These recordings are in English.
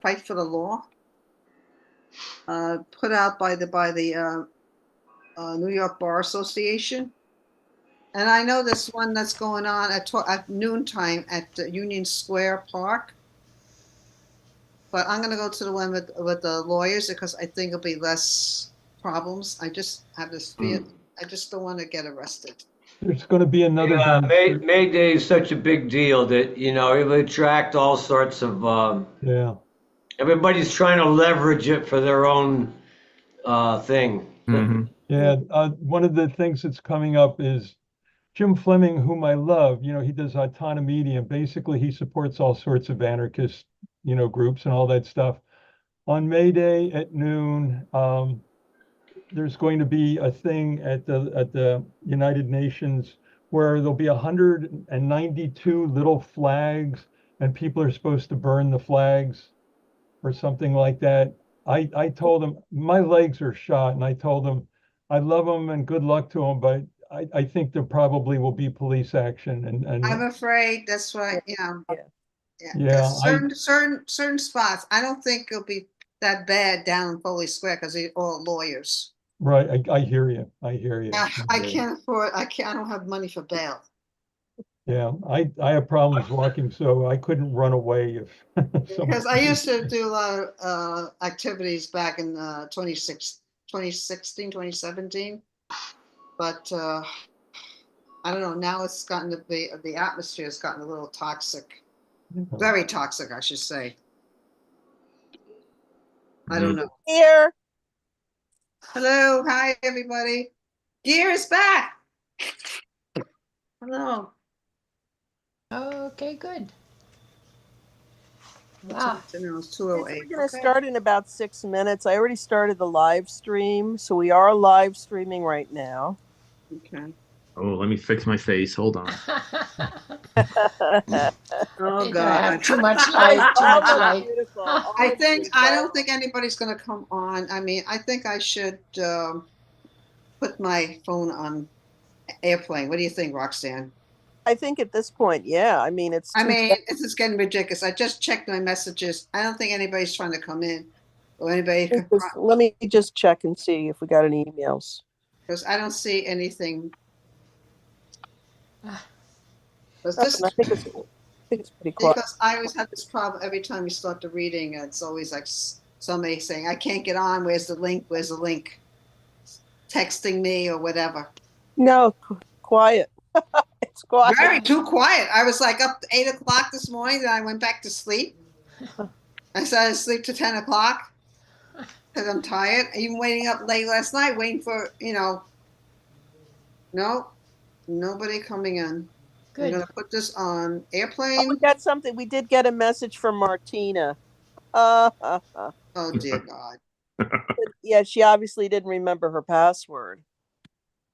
Fight for the Law, put out by the New York Bar Association. And I know this one that's going on at noontime at Union Square Park. But I'm going to go to the one with the lawyers because I think it'll be less problems. I just have this fear. I just don't want to get arrested. There's going to be another. Yeah, May Day is such a big deal that, it will attract all sorts of, Yeah. everybody's trying to leverage it for their own thing. Mm-hmm. Yeah. One of the things that's coming up is Jim Fleming, whom I love. He does autonomy, and basically he supports all sorts of anarchist, groups and all that stuff. On May Day at noon, there's going to be a thing at the United Nations where there'll be 192 little flags, and people are supposed to burn the flags or something like that. I told them my legs are shot, and I told them I love them and good luck to them, but I think there probably will be police action. And I'm afraid that's why, yeah. Yeah, certain spots. I don't think it'll be that bad down in Foley Square because they're all lawyers. right. I hear you. I can't afford. I don't have money for bail. Yeah, I have problems walking, so I couldn't run away if because I used to do a lot of activities back in 2016, 2017. But I don't know. Now it's gotten to be, the atmosphere has gotten a little toxic. Very toxic, I should say. I don't know. Here. Hello. Hi, everybody. Gear is back. Hello. Okay, good. Wow. It's 2:08. We're going to start in about 6 minutes. I already started the live stream, so we are live streaming right now. Okay. Oh, let me fix my face. Hold on. Oh God! Too much light. Too much light. I don't think anybody's going to come on. I mean, I think I should put my phone on airplane. What do you think, Roxanne? I think at this point, yeah. I mean, it's just getting ridiculous. I just checked my messages. I don't think anybody's trying to come in or anybody. Let me just check and see if we got any emails. Because I don't see anything. I think it's pretty quiet. Because I always have this problem every time we start the reading. It's always like somebody saying, I can't get on. Where's the link? Where's the link? Texting me or whatever. No, quiet. It's quiet. Very too quiet. I was like up 8 o'clock this morning. Then I went back to sleep. I started to sleep to 10 o'clock because I'm tired. Even waiting up late last night, waiting for, no, nobody coming in. Good. I'm going to put this on airplane. Oh, we got something. We did get a message from Martina. Oh, dear God. Yeah, she obviously didn't remember her password.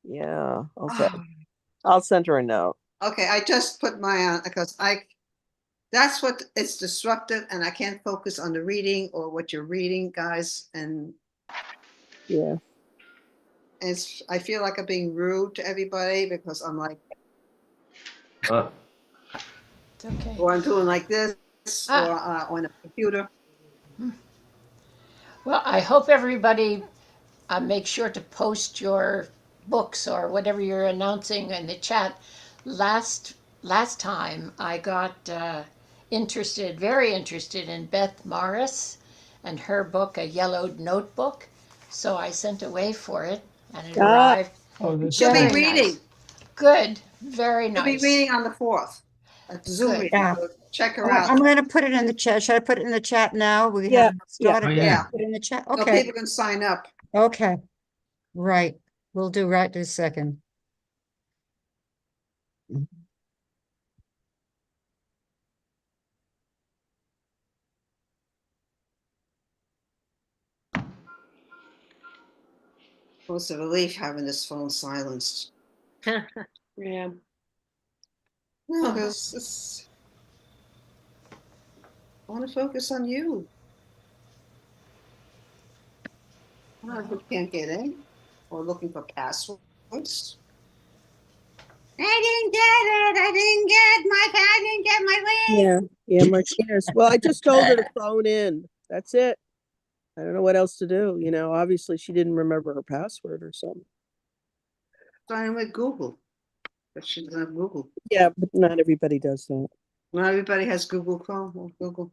Yeah, okay. I'll send her a note. Okay, I just put my on because that's what it's disruptive, and I can't focus on the reading or what you're reading, guys. And yeah, I feel like I'm being rude to everybody because I'm like, it's okay. Or I'm doing like this, or on a computer. Well, I hope everybody make sure to post your books or whatever you're announcing in the chat. Last time I got very interested in Beth Morris and her book, A Yellowed Notebook. So I sent away for it, and it arrived. She'll be reading. Nice. Good, very nice. She'll be reading on the 4th. Zoom. Yeah. So check her out. I'm going to put it in the chat. Should I put it in the chat now? We have started. Yeah. Put it in the chat. So Okay. people can sign up. Okay. Right. We'll do right this second. It's a relief having this phone silenced. Yeah. No, I want to focus on you. Who can't get in or looking for passwords. I didn't get my link. Yeah, Martinez. Well, I just told her to phone in. That's it. I don't know what else to do. Obviously she didn't remember her password or something. Starting with Google, but she doesn't have Google. Yeah, but not everybody does that. Not everybody has Google Chrome or Google.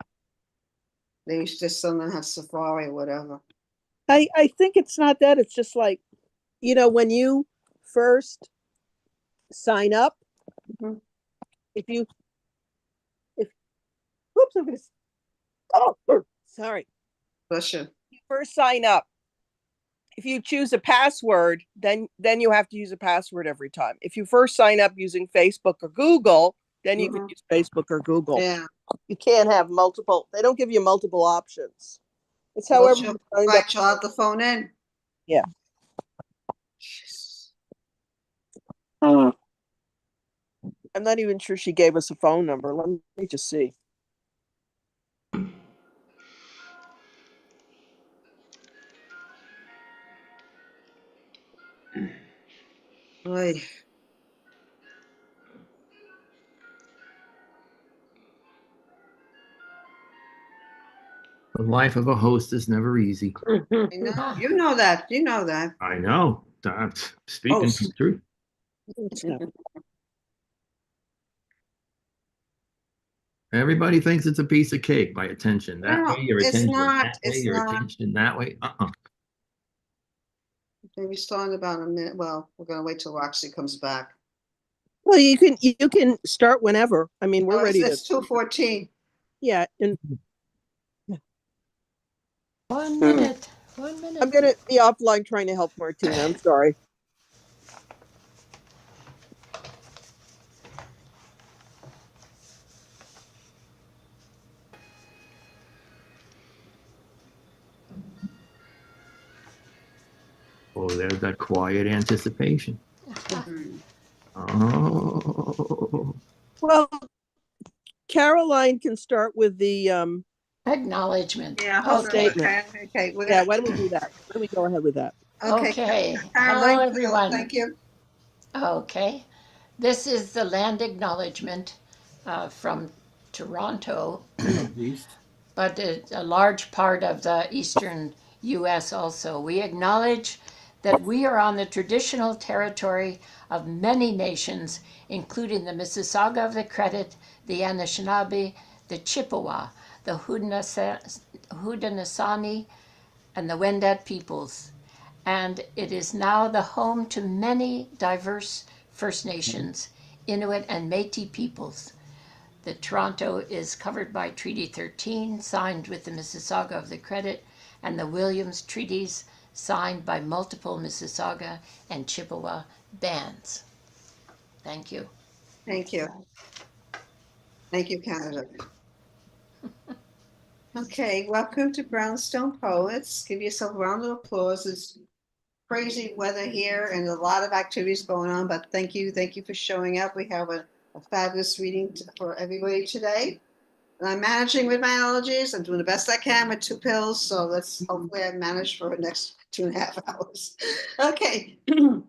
They just don't have Safari or whatever. I think it's not that. It's just like, when you first sign up, Mhm. if whoops, I'm gonna, oh, sorry. Bless you. You first sign up. If you choose a password, then you have to use a password every time. If you first sign up using Facebook or Google, then you can Mhm. use Facebook or Google. Yeah. You can't have multiple. They don't give you multiple options. It's Well, however she'll, you signed up. right, she'll have the phone in. Yeah. Jeez. I'm not even sure she gave us a phone number. Let me just see. Oy. The life of a host is never easy. I know. You know that. You know that. I know. I'm speaking Host. the truth. It's not. Everybody thinks it's a piece of cake by attention that No, way, your it's attention not. that way, It's your not. attention that way. Maybe start in about a minute. Well, we're gonna wait till Roxy comes back. Well, you can start whenever. I mean, we're Oh, ready to. it's 2:14. Yeah, and 1 minute. 1 I'm minute. gonna be offline trying to help Martina. I'm sorry. Oh, there's that quiet anticipation. Oh, Well, Caroline can start with the Acknowledgement. Yeah, hold on. statement. Okay, okay. We're Yeah, gonna. why don't we do that? Why don't we go ahead with that? Okay. Okay. Caroline, Hello, everyone. thank you. Okay. This is the land acknowledgement from Toronto, at least. but it's a large part of the eastern U.S. also. We acknowledge that we are on the traditional territory of many nations, including the Mississauga of the Credit, the Anishinaabe, the Chippewa, the Haudenosaunee, and the Wendat peoples. And it is now the home to many diverse First Nations, Inuit, and Métis peoples. The Toronto is covered by Treaty 13, signed with the Mississauga of the Credit, and the Williams Treaties, signed by multiple Mississauga and Chippewa bands. Thank you. Thank you. Thank you, Canada. Okay, welcome to Brownstone Poets. Give yourself a round of applause. It's crazy weather here and a lot of activities going on, but thank you for showing up. We have a fabulous reading for everybody today. And I'm managing with my allergies. I'm doing the best I can with 2 pills. So hopefully I manage for the next 2.5 hours. Okay,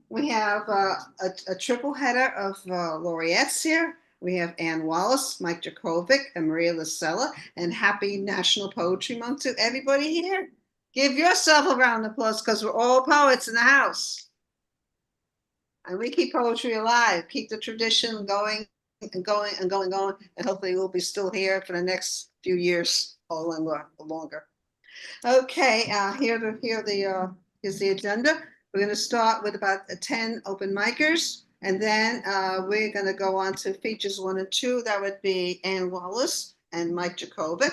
we have a triple header of laureates here. We have Ann Wallace, Mike Jakovic, and Maria Lasella. And happy National Poetry Month to everybody here. Give yourself a round of applause because we're all poets in the house. And we keep poetry alive, keep the tradition going and going and going and going. And hopefully we'll be still here for the next few years or longer. Okay, here's the agenda. We're going to start with about 10 open micers. And then we're going to go on to features 1 and 2. That would be Ann Wallace and Mike Jakovic.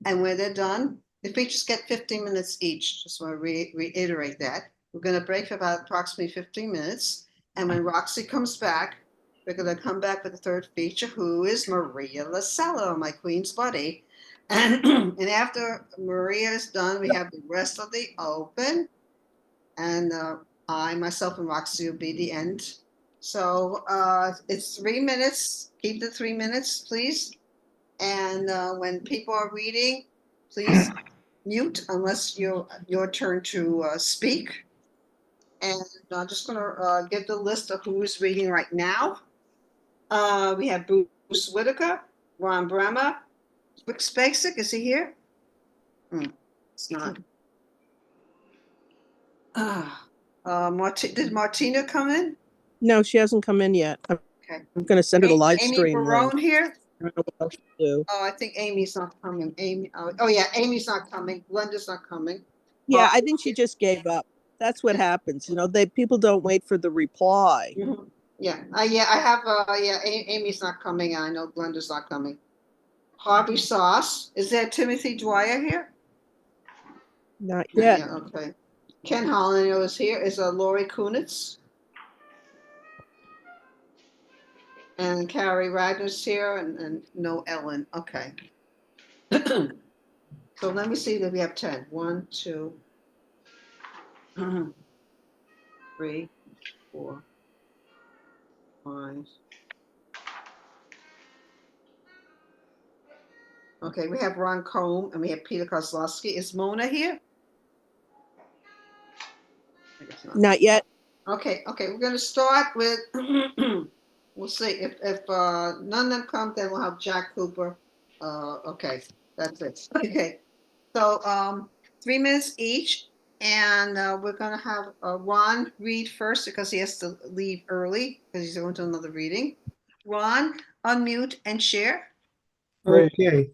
And when they're done, the features get 15 minutes each. Just want to reiterate that. We're going to break for about approximately 15 minutes. And when Roxy comes back, we're going to come back with the third feature, who is Maria Lasella, my queen's buddy. And after Maria is done, we have the rest of the open. And I, myself, and Roxy will be the end. So it's 3 minutes. Keep the 3 minutes, please. And when people are reading, please mute unless your turn to speak. And I'm just going to give the list of who's reading right now. We have Bruce Whitaker, Ron Bremer, Rick Spacek, is he here? It's not. Did Martina come in? No, she hasn't come in yet. I'm Okay. going to send her the live Amy stream link. Barone here? I don't know what else to do. Oh, I think Amy's not coming. Oh yeah, Amy's not coming. Glenda's not coming. Yeah, I think she just gave up. That's what happens. You know, people don't wait for the reply. Mhm. Yeah, I have, Amy's not coming. I know Glenda's not coming. Harvey Sauce, is there Timothy Dwyer here? Not yet. Yeah, okay. Ken Holland is here. Is Lori Kunitz? And Carrie Wagner's here and no Ellen. Okay. So let me see that we have 10. 1, 2, 3, 4, 5. Okay, we have Ron Combe and we have Peter Kozlowski. Is Mona here? I guess not. Not yet. Okay, we're gonna start with, we'll see, if none of them come, then we'll have Jack Cooper. Okay, that's it. Okay, so 3 minutes each, and we're gonna have Ron read first because he has to leave early because he's going to another reading. Ron, unmute and share. Great. Okay.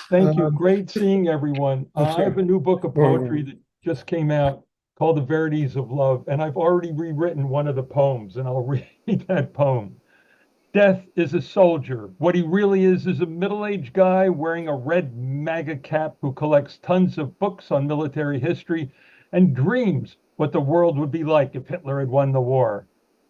Thank you. Great seeing everyone. I Okay. have a new book of poetry that just came out called The Verities of Love, and I've already rewritten one of the poems, and I'll read that poem. Death is a soldier. What he really is a middle-aged guy wearing a red MAGA cap who collects tons of books on military history and dreams what the world would be like if Hitler had won the war.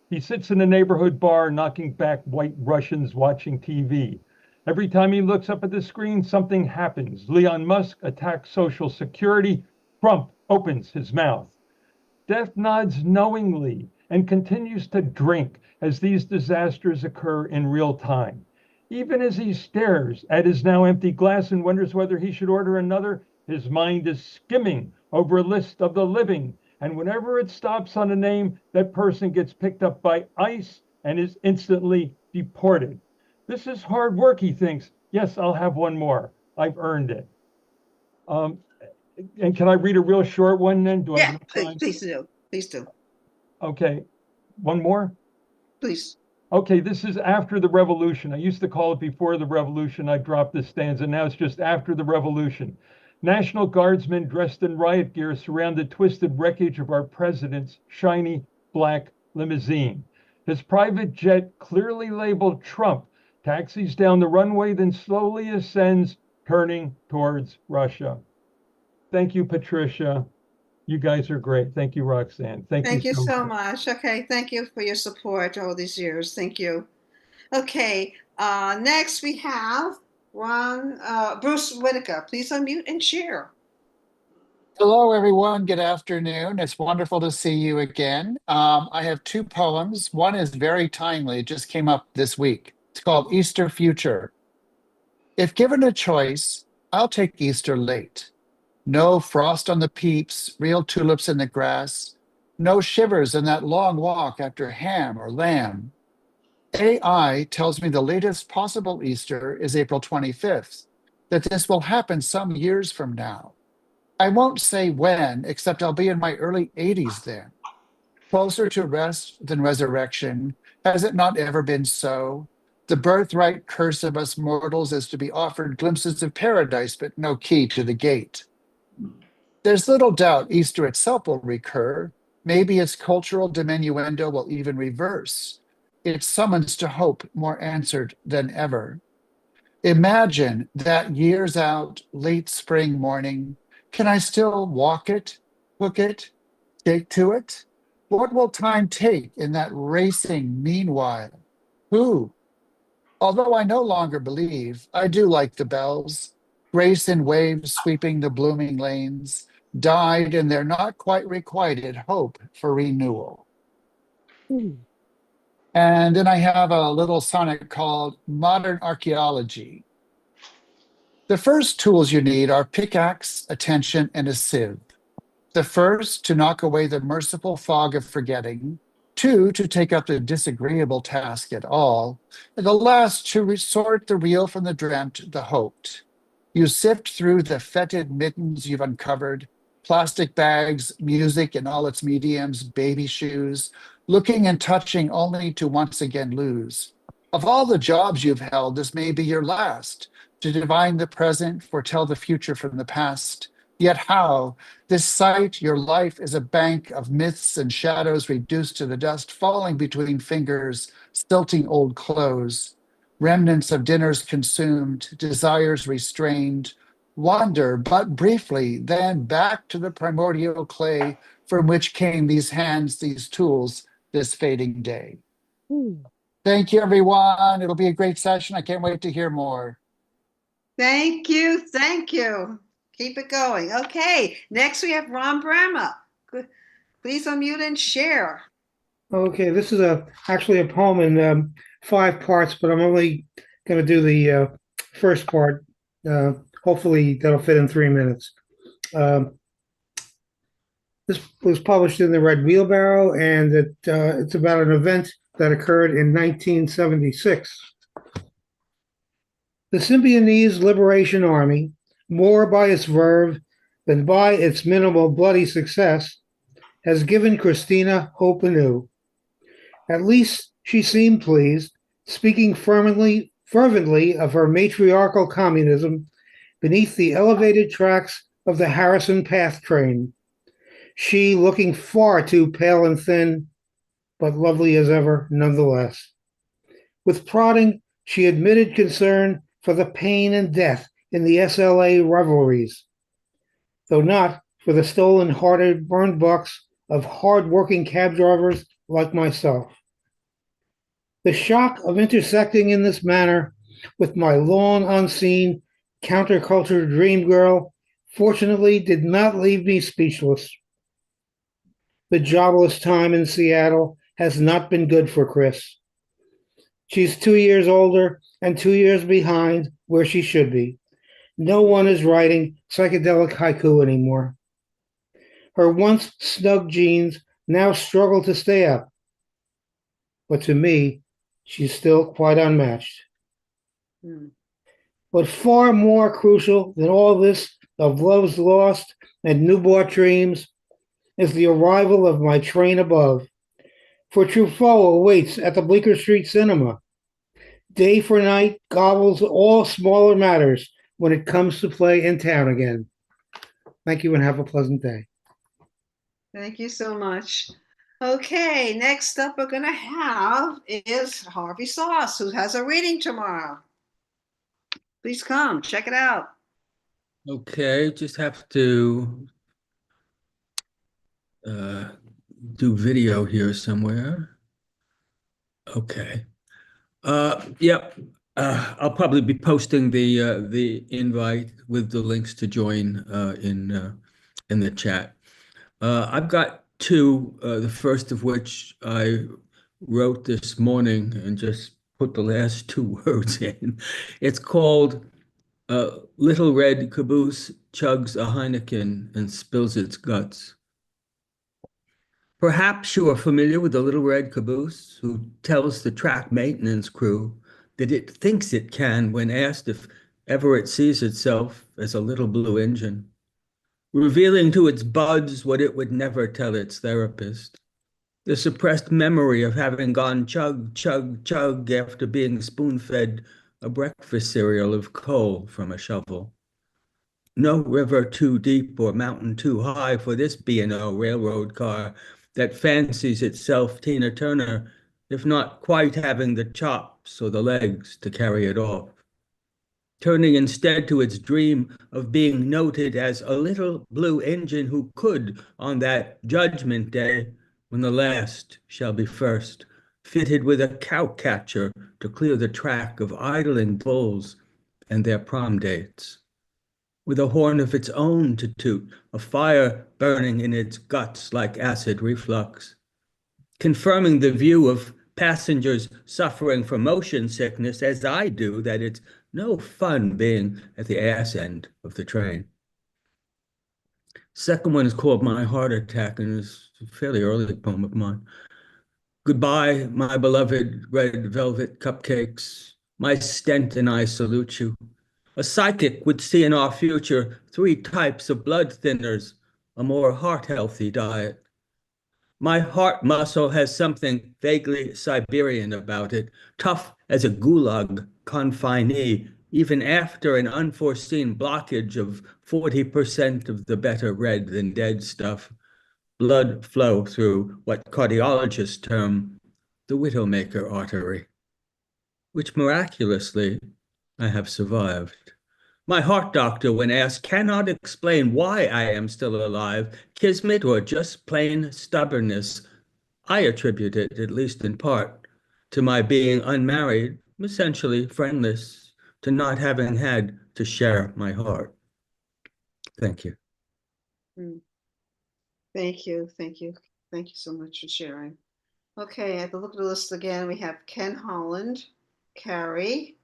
He sits in a neighborhood bar knocking back white Russians watching TV. Every time he looks up at the screen, something happens. Leon Musk attacks Social Security. Trump opens his mouth. Death nods knowingly and continues to drink as these disasters occur in real time. Even as he stares at his now empty glass and wonders whether he should order another, his mind is skimming over a list of the living. And whenever it stops on a name, that person gets picked up by ICE and is instantly deported. This is hard work, he thinks. Yes, I'll have one more. I've earned it. And can I read a real short one then? Do I have enough time? Please do. Please do. Okay, one more? Please. Okay, this is after the revolution. I used to call it before the revolution. I dropped this stanza. Now it's just after the revolution. National Guardsmen dressed in riot gear surround the twisted wreckage of our president's shiny black limousine. His private jet, clearly labeled Trump, taxis down the runway, then slowly ascends, turning towards Russia. Thank you, Patricia. You guys are great. Thank you, Roxanne. Thank you so much. Okay, thank you for your support all these years. Thank you. Okay, next we have Bruce Whitaker. Please unmute and share. Hello, everyone. Good afternoon. It's wonderful to see you again. I have 2 poems. One is very timely. It just came up this week. It's called Easter Future. If given a choice, I'll take Easter late. No frost on the peeps, real tulips in the grass. No shivers in that long walk after ham or lamb. AI tells me the latest possible Easter is April 25th, that this will happen some years from now. I won't say when, except I'll be in my early 80s then. Closer to rest than resurrection, has it not ever been so? The birthright curse of us mortals is to be offered glimpses of paradise, but no key to the gate. There's little doubt Easter itself will recur. Maybe its cultural diminuendo will even reverse. Its summons to hope more answered than ever. Imagine that years out, late spring morning. Can I still walk it, hook it, take to it? What will time take in that racing meanwhile? Who? Although I no longer believe, I do like the bells. Grace in waves sweeping the blooming lanes, died in their not quite requited hope for renewal. And then I have a little sonnet called Modern Archaeology. The first tools you need are pickaxe, attention, and a sieve. The first, to knock away the merciful fog of forgetting. 2, to take up the disagreeable task at all. And the last, to sort the real from the dreamt, the hoped. You sift through the fetid mittens you've uncovered, plastic bags, music in all its mediums, baby shoes, looking and touching only to once again lose. Of all the jobs you've held, this may be your last, to divine the present, foretell the future from the past. Yet how? This sight, your life, is a bank of myths and shadows reduced to the dust, falling between fingers, stilting old clothes, remnants of dinners consumed, desires restrained, wander but briefly, then back to the primordial clay from which came these hands, these tools, this fading day. Thank you, everyone. It'll be a great session. I can't wait to hear more. Thank you. Thank you. Keep it going. Okay. Next we have Ron Brama. Please unmute and share. Okay, this is actually a poem in 5 parts, but I'm only going to do the first part. Hopefully that'll fit in 3 minutes. This was published in the Red Wheelbarrow, and it's about an event that occurred in 1976. The Symbionese Liberation Army, more by its verve than by its minimal bloody success, has given Christina hope anew. At least she seemed pleased, speaking fervently of her matriarchal communism beneath the elevated tracks of the Harrison Path train. She looking far too pale and thin, but lovely as ever nonetheless. With prodding, she admitted concern for the pain and death in the SLA revelries, though not for the stolen hearted burned bucks of hard-working cab drivers like myself. The shock of intersecting in this manner with my long unseen counterculture dream girl fortunately did not leave me speechless. The jobless time in Seattle has not been good for Chris. She's 2 years older and 2 years behind where she should be. No one is writing psychedelic haiku anymore. Her once snug jeans now struggle to stay up. But to me, she's still quite unmatched. But far more crucial than all this of love's lost and newborn dreams is the arrival of my train above. For Truffaut awaits at the Bleecker Street Cinema. Day for night gobbles all smaller matters when it comes to play in town again. Thank you and have a pleasant day. Thank you so much. Okay, next up we're going to have is Harvey Sauce, who has a reading tomorrow. Please come, check it out. Okay, just have to do video here somewhere. Okay. Yep. I'll probably be posting the invite with the links to join in the chat. I've got two, the first of which I wrote this morning and just put the last 2 words in. It's called Little Red Caboose Chugs a Heineken and Spills Its Guts. Perhaps you are familiar with the Little Red Caboose, who tells the track maintenance crew that it thinks it can when asked if ever it sees itself as a little blue engine, revealing to its buds what it would never tell its therapist. The suppressed memory of having gone chug, chug, chug after being spoon-fed a breakfast cereal of coal from a shovel. No river too deep or mountain too high for this B&O railroad car that fancies itself Tina Turner, if not quite having the chops or the legs to carry it off. Turning instead to its dream of being noted as a little blue engine who could, on that judgment day, when the last shall be first, fitted with a cow catcher to clear the track of idling bulls and their prom dates. With a horn of its own to toot, a fire burning in its guts like acid reflux, confirming the view of passengers suffering from motion sickness, as I do, that it's no fun being at the ass end of the train. Second one is called My Heart Attack, and is a fairly early poem of mine. Goodbye, my beloved red velvet cupcakes. My stent and I salute you. A psychic would see in our future 3 types of blood thinners, a more heart-healthy diet. My heart muscle has something vaguely Siberian about it, tough as a gulag confinee, even after an unforeseen blockage of 40% of the better red than dead stuff. Blood flow through what cardiologists term the widowmaker artery, which miraculously I have survived. My heart doctor, when asked, cannot explain why I am still alive, kismet or just plain stubbornness. I attribute it, at least in part, to my being unmarried, essentially friendless, to not having had to share my heart. Thank you. Thank you, thank you, thank you so much for sharing. Okay, I have to look at the list again. We have Ken Holland, Carrie,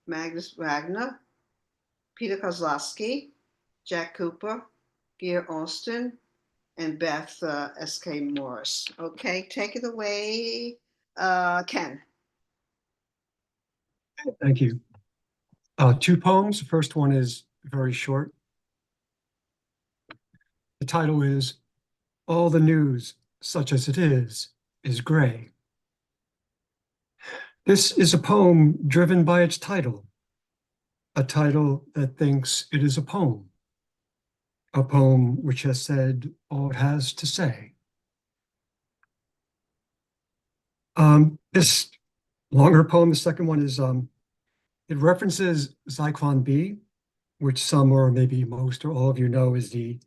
Magnus Wagner, Peter Kozlowski, Jack Cooper, Gear Austin, and Beth S.K. Morris. Okay, take it away, Ken. Thank you. 2 poems. The first one is very short. The title is All the News, Such as It Is Gray. This is a poem driven by its title, a title that thinks it is a poem which has said all it has to say. This longer poem, the second one is, it references Zyklon B, which some or maybe most or all of you know is the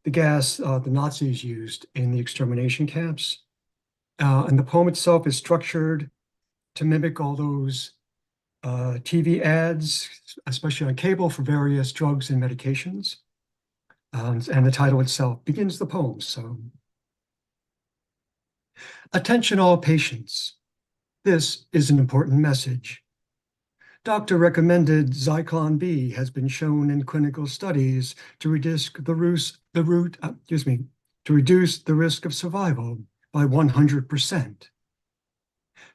gas the Nazis used in the extermination camps. And the poem itself is structured to mimic all those TV ads, especially on cable, for various drugs and medications. And the title itself begins the poem. So, attention all patients. This is an important message. Doctor recommended Zyklon B has been shown in clinical studies to reduce the risk of survival by 100%.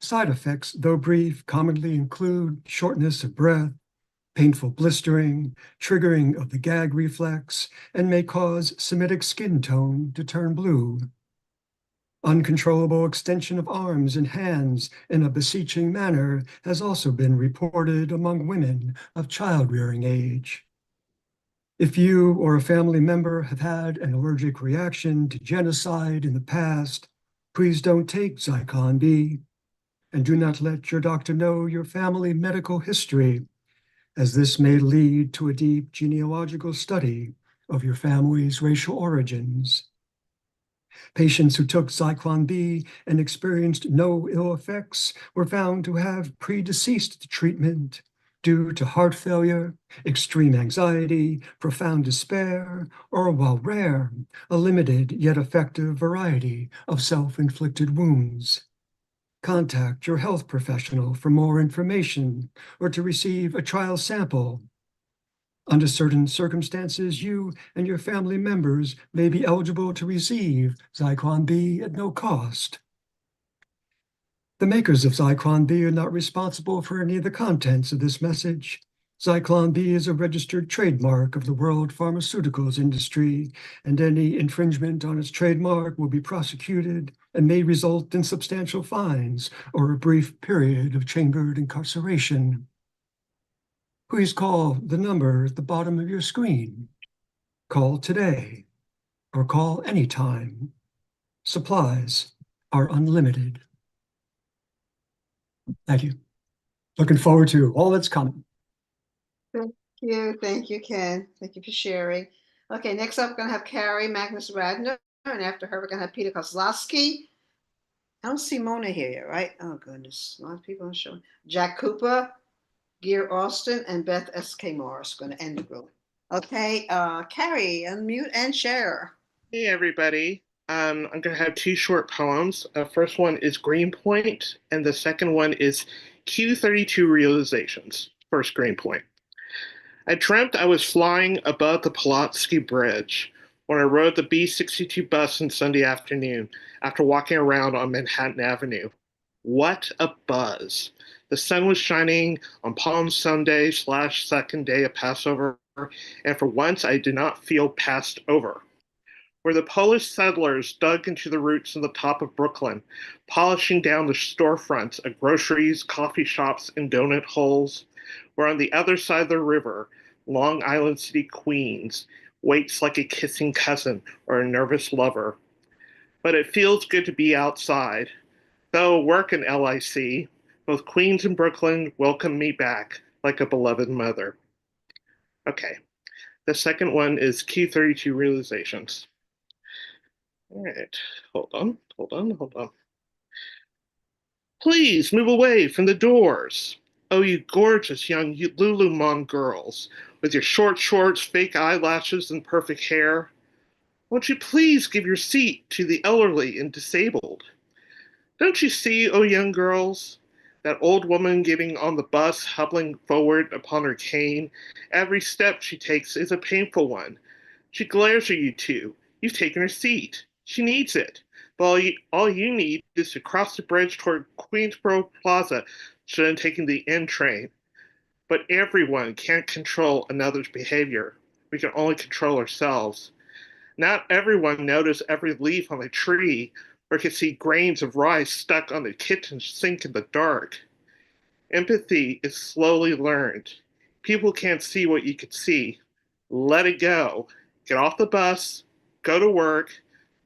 Side effects, though brief, commonly include shortness of breath, painful blistering, triggering of the gag reflex, and may cause Semitic skin tone to turn blue. Uncontrollable extension of arms and hands in a beseeching manner has also been reported among women of child-rearing age. If you or a family member have had an allergic reaction to genocide in the past, please don't take Zyklon B, and do not let your doctor know your family medical history, as this may lead to a deep genealogical study of your family's racial origins. Patients who took Zyklon B and experienced no ill effects were found to have predeceased treatment due to heart failure, extreme anxiety, profound despair, or, while rare, a limited yet effective variety of self-inflicted wounds. Contact your health professional for more information or to receive a trial sample. Under certain circumstances, you and your family members may be eligible to receive Zyklon B at no cost. The makers of Zyklon B are not responsible for any of the contents of this message. Zyklon B is a registered trademark of the world pharmaceuticals industry, and any infringement on its trademark will be prosecuted and may result in substantial fines or a brief period of chambered incarceration. Please call the number at the bottom of your screen. Call today or call anytime. Supplies are unlimited. Thank you. Looking forward to all that's coming. Thank you, Ken. Thank you for sharing. Okay, next up, we're going to have Carrie Magnus Radner, and after her, we're going to have Peter Kozlowski. I don't see Mona here yet, right? Oh, goodness. A lot of people on the show. Jack Cooper, Gear Austin, and Beth S.K. Morris going to end the group. Okay, Carrie, unmute and share. Hey, everybody. I'm going to have 2 short poems. First one is Greenpoint, and the second one is Q32 Realizations. First, Greenpoint. I dreamt I was flying above the Pulaski Bridge when I rode the B-62 bus on Sunday afternoon after walking around on Manhattan Avenue. What a buzz. The sun was shining on Palm Sunday / second day of Passover, and for once I did not feel passed over. Where the Polish settlers dug into the roots on the top of Brooklyn, polishing down the storefronts of groceries, coffee shops, and donut holes, where on the other side of the river, Long Island City, Queens, waits like a kissing cousin or a nervous lover. But it feels good to be outside. Though I work in LIC, both Queens and Brooklyn welcome me back like a beloved mother. Okay, the second one is Q32 Realizations. All right, hold on. Please move away from the doors. Oh, you gorgeous young Lululemon girls, with your short shorts, fake eyelashes, and perfect hair. Won't you please give your seat to the elderly and disabled? Don't you see, oh young girls, that old woman getting on the bus, hobbling forward upon her cane? Every step she takes is a painful one. She glares at you two. You've taken her seat. She needs it. But all you need is to cross the bridge toward Queensboro Plaza instead of taking the N train. But everyone can't control another's behavior. We can only control ourselves. Not everyone noticed every leaf on the tree or could see grains of rice stuck on the kitchen sink in the dark. Empathy is slowly learned. People can't see what you can see. Let it go. Get off the bus, go to work,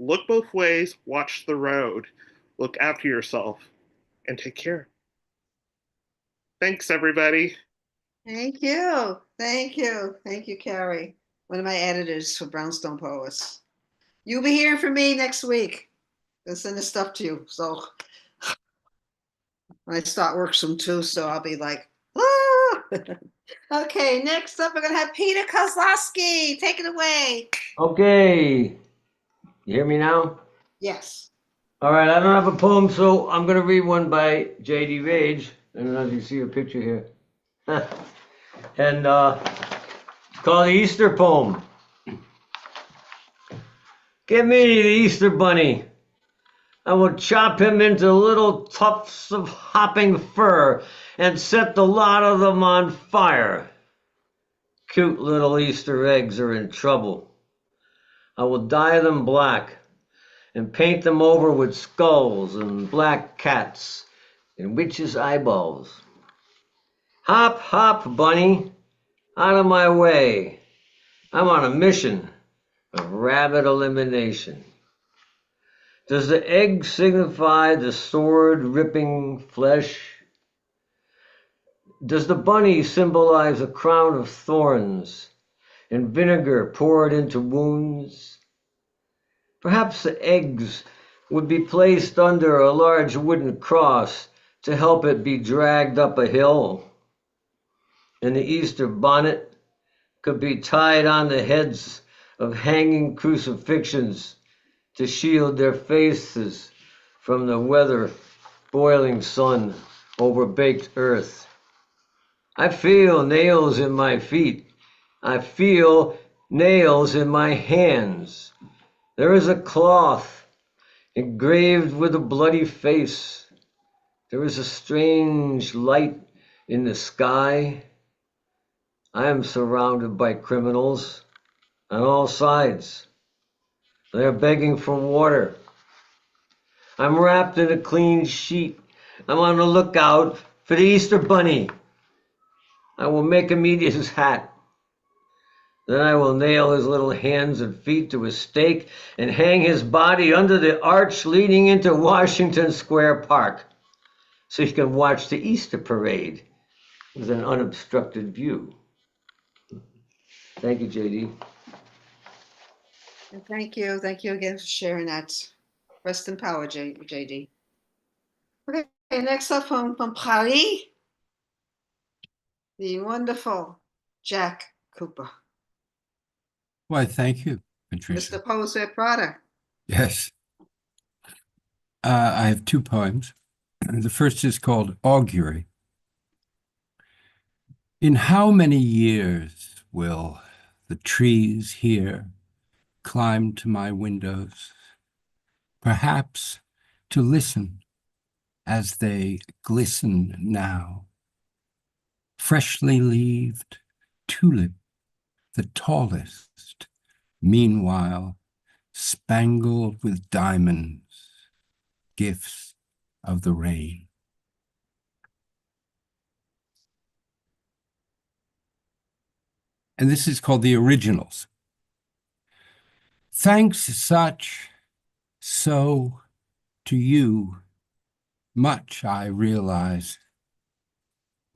look both ways, watch the road, look after yourself, and take care. Thanks, everybody. Thank you. Thank you. Thank you, Carrie. One of my editors for Brownstone Poets. You'll be hearing from me next week. I'll send this stuff to you. So when I start work soon too, so I'll be like, ah! Okay, next up we're gonna have Peter Kozlowski. Take it away. Okay. You hear me now? Yes. All right, I don't have a poem, so I'm going to read one by J.D. Rage. I don't know if you see a picture here. And it's called the Easter Poem. Give me the Easter Bunny. I will chop him into little tufts of hopping fur and set the lot of them on fire. Cute little Easter eggs are in trouble. I will dye them black and paint them over with skulls and black cats and witches' eyeballs. Hop, hop, bunny, out of my way. I'm on a mission of rabbit elimination. Does the egg signify the sword-ripping flesh? Does the bunny symbolize a crown of thorns and vinegar poured into wounds? Perhaps the eggs would be placed under a large wooden cross to help it be dragged up a hill. And the Easter bonnet could be tied on the heads of hanging crucifixions to shield their faces from the weather boiling sun over baked earth. I feel nails in my feet. I feel nails in my hands. There is a cloth engraved with a bloody face. There is a strange light in the sky. I am surrounded by criminals on all sides. They are begging for water. I'm wrapped in a clean sheet. I'm on the lookout for the Easter Bunny. I will make him eat his hat. Then I will nail his little hands and feet to a stake and hang his body under the arch leading into Washington Square Park so he can watch the Easter parade with an unobstructed view. Thank you, JD. And thank you. Thank you again for sharing that. Rest in power, JD. Okay, next up from Paris, the wonderful Jack Cooper. Why, thank you, Patricia. Mr. Poet Prada. Yes. I have two poems. The first is called Augury. In how many years will the trees here climb to my windows, perhaps to listen as they glisten now. Freshly leaved tulip, the tallest, meanwhile spangled with diamonds, gifts of the rain. And this is called The Originals. Thanks such, so to you, much I realize,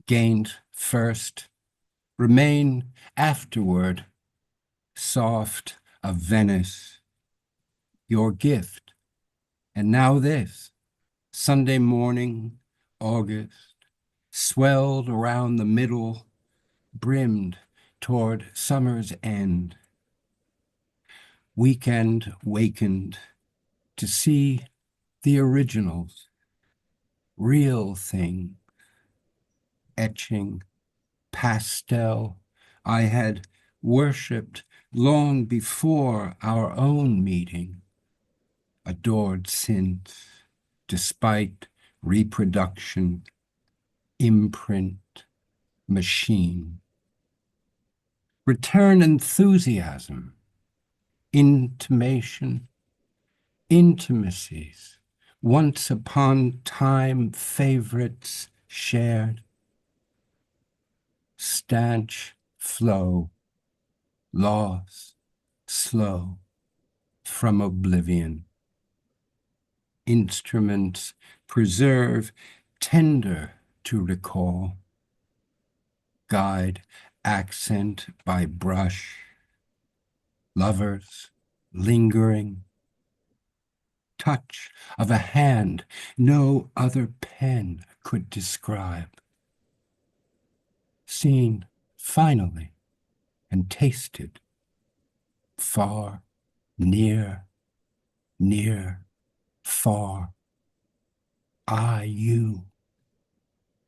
gained first, remain afterward, soft of Venice, your gift. And now this, Sunday morning, August, swelled around the middle, brimmed toward summer's end. Weekend wakened to see the originals, real thing, etching, pastel, I had worshipped long before our own meeting, adored since, despite reproduction, imprint, machine. Return enthusiasm, intimation, intimacies, once upon time favorites shared, stanch flow, loss, slow, from oblivion. Instruments preserve, tender to recall, guide accent by brush, lovers lingering, touch of a hand no other pen could describe, seen finally and tasted, far, near, near, far, I, you,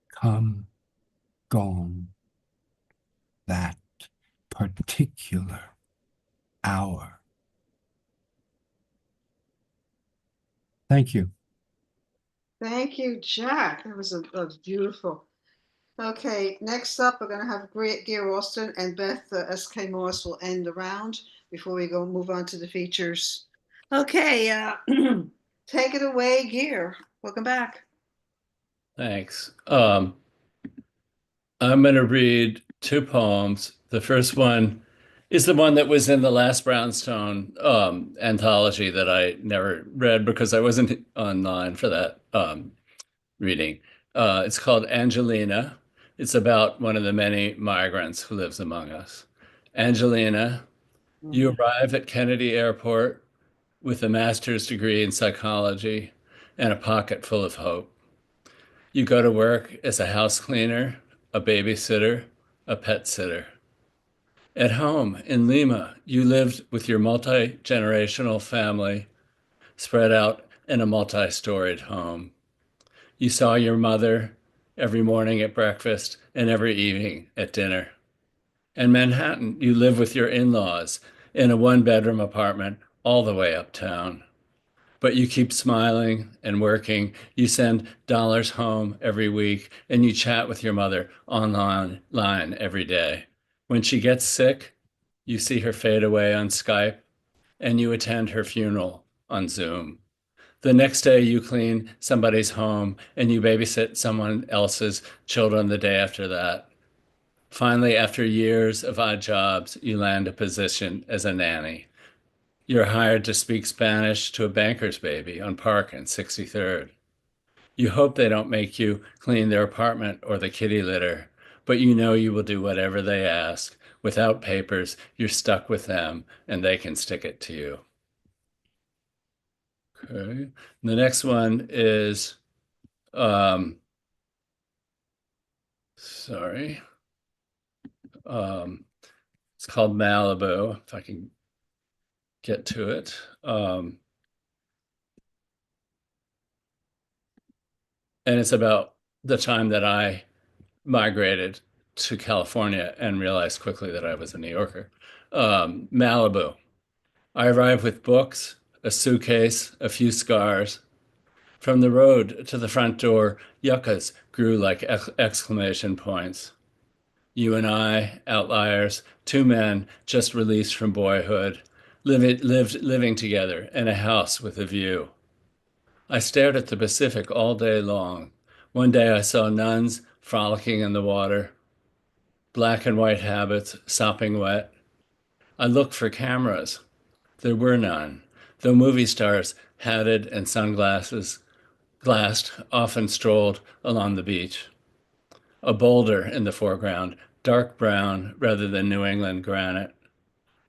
come, gone, that particular hour. Thank you. Thank you, Jack. That was beautiful. Okay, next up, we're going to have Gear Austin and Beth S.K. Morris will end the round before we move on to the features. Okay, take it away, Gear. Welcome back. Thanks. I'm going to read two poems. The first one is the one that was in the last Brownstone anthology that I never read because I wasn't online for that reading. It's called Angelina. It's about one of the many migrants who lives among us. Angelina, you arrive at Kennedy Airport with a master's degree in psychology and a pocket full of hope. You go to work as a house cleaner, a babysitter, a pet sitter. At home in Lima, you lived with your multi-generational family spread out in a multi-storied home. You saw your mother every morning at breakfast and every evening at dinner. In Manhattan, you live with your in-laws in a one-bedroom apartment all the way uptown. But you keep smiling and working. You send dollars home every week, and you chat with your mother online every day. When she gets sick, you see her fade away on Skype, and you attend her funeral on Zoom. The next day, you clean somebody's home, and you babysit someone else's children the day after that. Finally, after years of odd jobs, you land a position as a nanny. You're hired to speak Spanish to a banker's baby on Park and 63rd. You hope they don't make you clean their apartment or the kitty litter, but you know you will do whatever they ask. Without papers, you're stuck with them and they can stick it to you. Okay. The next one is, sorry. It's called Malibu, if I can get to it. And it's about the time that I migrated to California and realized quickly that I was a New Yorker. Malibu. I arrived with books, a suitcase, a few scars. From the road to the front door, yuccas grew like exclamation points. You and I, outliers, two men just released from boyhood, living together in a house with a view. I stared at the Pacific all day long. One day I saw nuns frolicking in the water, black and white habits sopping wet. I looked for cameras. There were none, though movie stars, hatted and sunglasses, glassed, often strolled along the beach. A boulder in the foreground, dark brown rather than New England granite.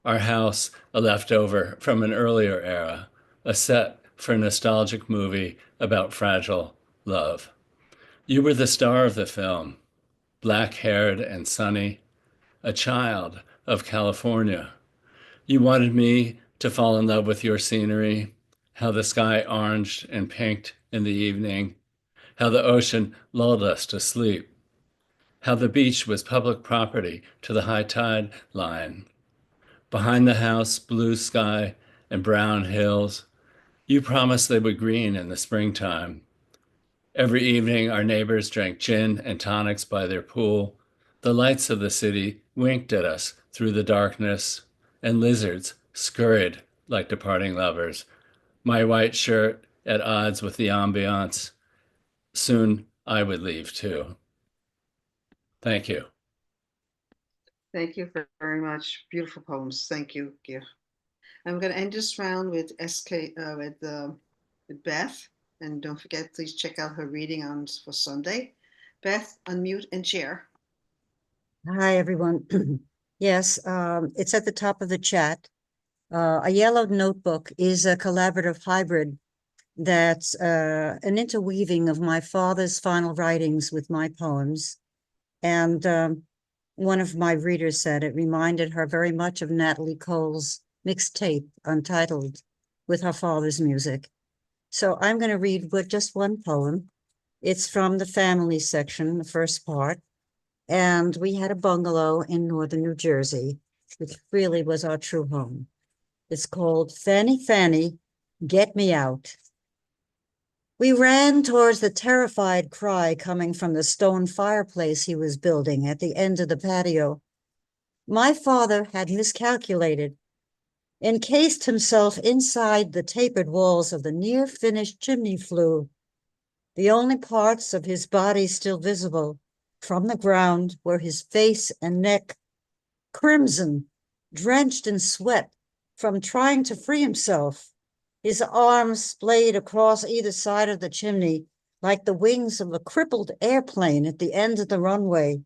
Our house, a leftover from an earlier era, a set for a nostalgic movie about fragile love. You were the star of the film, black-haired and sunny, a child of California. You wanted me to fall in love with your scenery, how the sky oranged and pinked in the evening, how the ocean lulled us to sleep, how the beach was public property to the high tide line. Behind the house, blue sky and brown hills. You promised they would green in the springtime. Every evening, our neighbors drank gin and tonics by their pool. The lights of the city winked at us through the darkness, and lizards scurried like departing lovers. My white shirt at odds with the ambiance. Soon I would leave too. Thank you. Thank you very much. Beautiful poems. Thank you, Gil. I'm going to end this round with with Beth, and don't forget, please check out her reading on for Sunday. Beth, unmute and share. Hi, everyone. Yes, it's at the top of the chat. A yellow notebook is a collaborative hybrid that's an interweaving of my father's final writings with my poems. And one of my readers said it reminded her very much of Natalie Cole's mixtape, Untitled, with her father's music. So I'm going to read just one poem. It's from the family section, the first part. And we had a bungalow in northern New Jersey, which really was our true home. It's called Fanny, Fanny, Get Me Out. We ran towards the terrified cry coming from the stone fireplace he was building at the end of the patio. My father had miscalculated, encased himself inside the tapered walls of the near-finished chimney flue. The only parts of his body still visible from the ground were his face and neck, crimson, drenched in sweat from trying to free himself. His arms splayed across either side of the chimney like the wings of a crippled airplane at the end of the runway,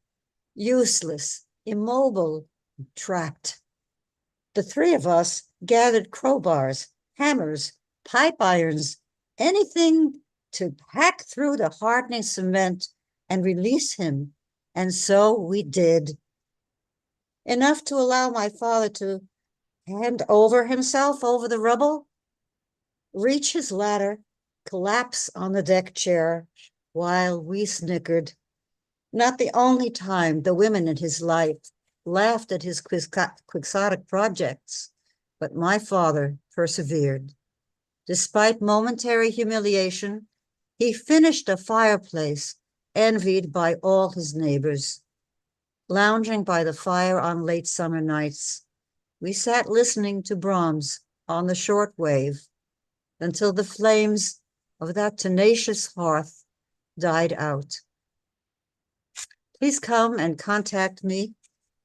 useless, immobile, trapped. The three of us gathered crowbars, hammers, pipe irons, anything to hack through the hardening cement and release him. And so we did. Enough to allow my father to hand over himself over the rubble, reach his ladder, collapse on the deck chair while we snickered. Not the only time the women in his life laughed at his quixotic projects, but my father persevered. Despite momentary humiliation, he finished a fireplace envied by all his neighbors. Lounging by the fire on late summer nights, we sat listening to Brahms on the shortwave until the flames of that tenacious hearth died out. Please come and contact me.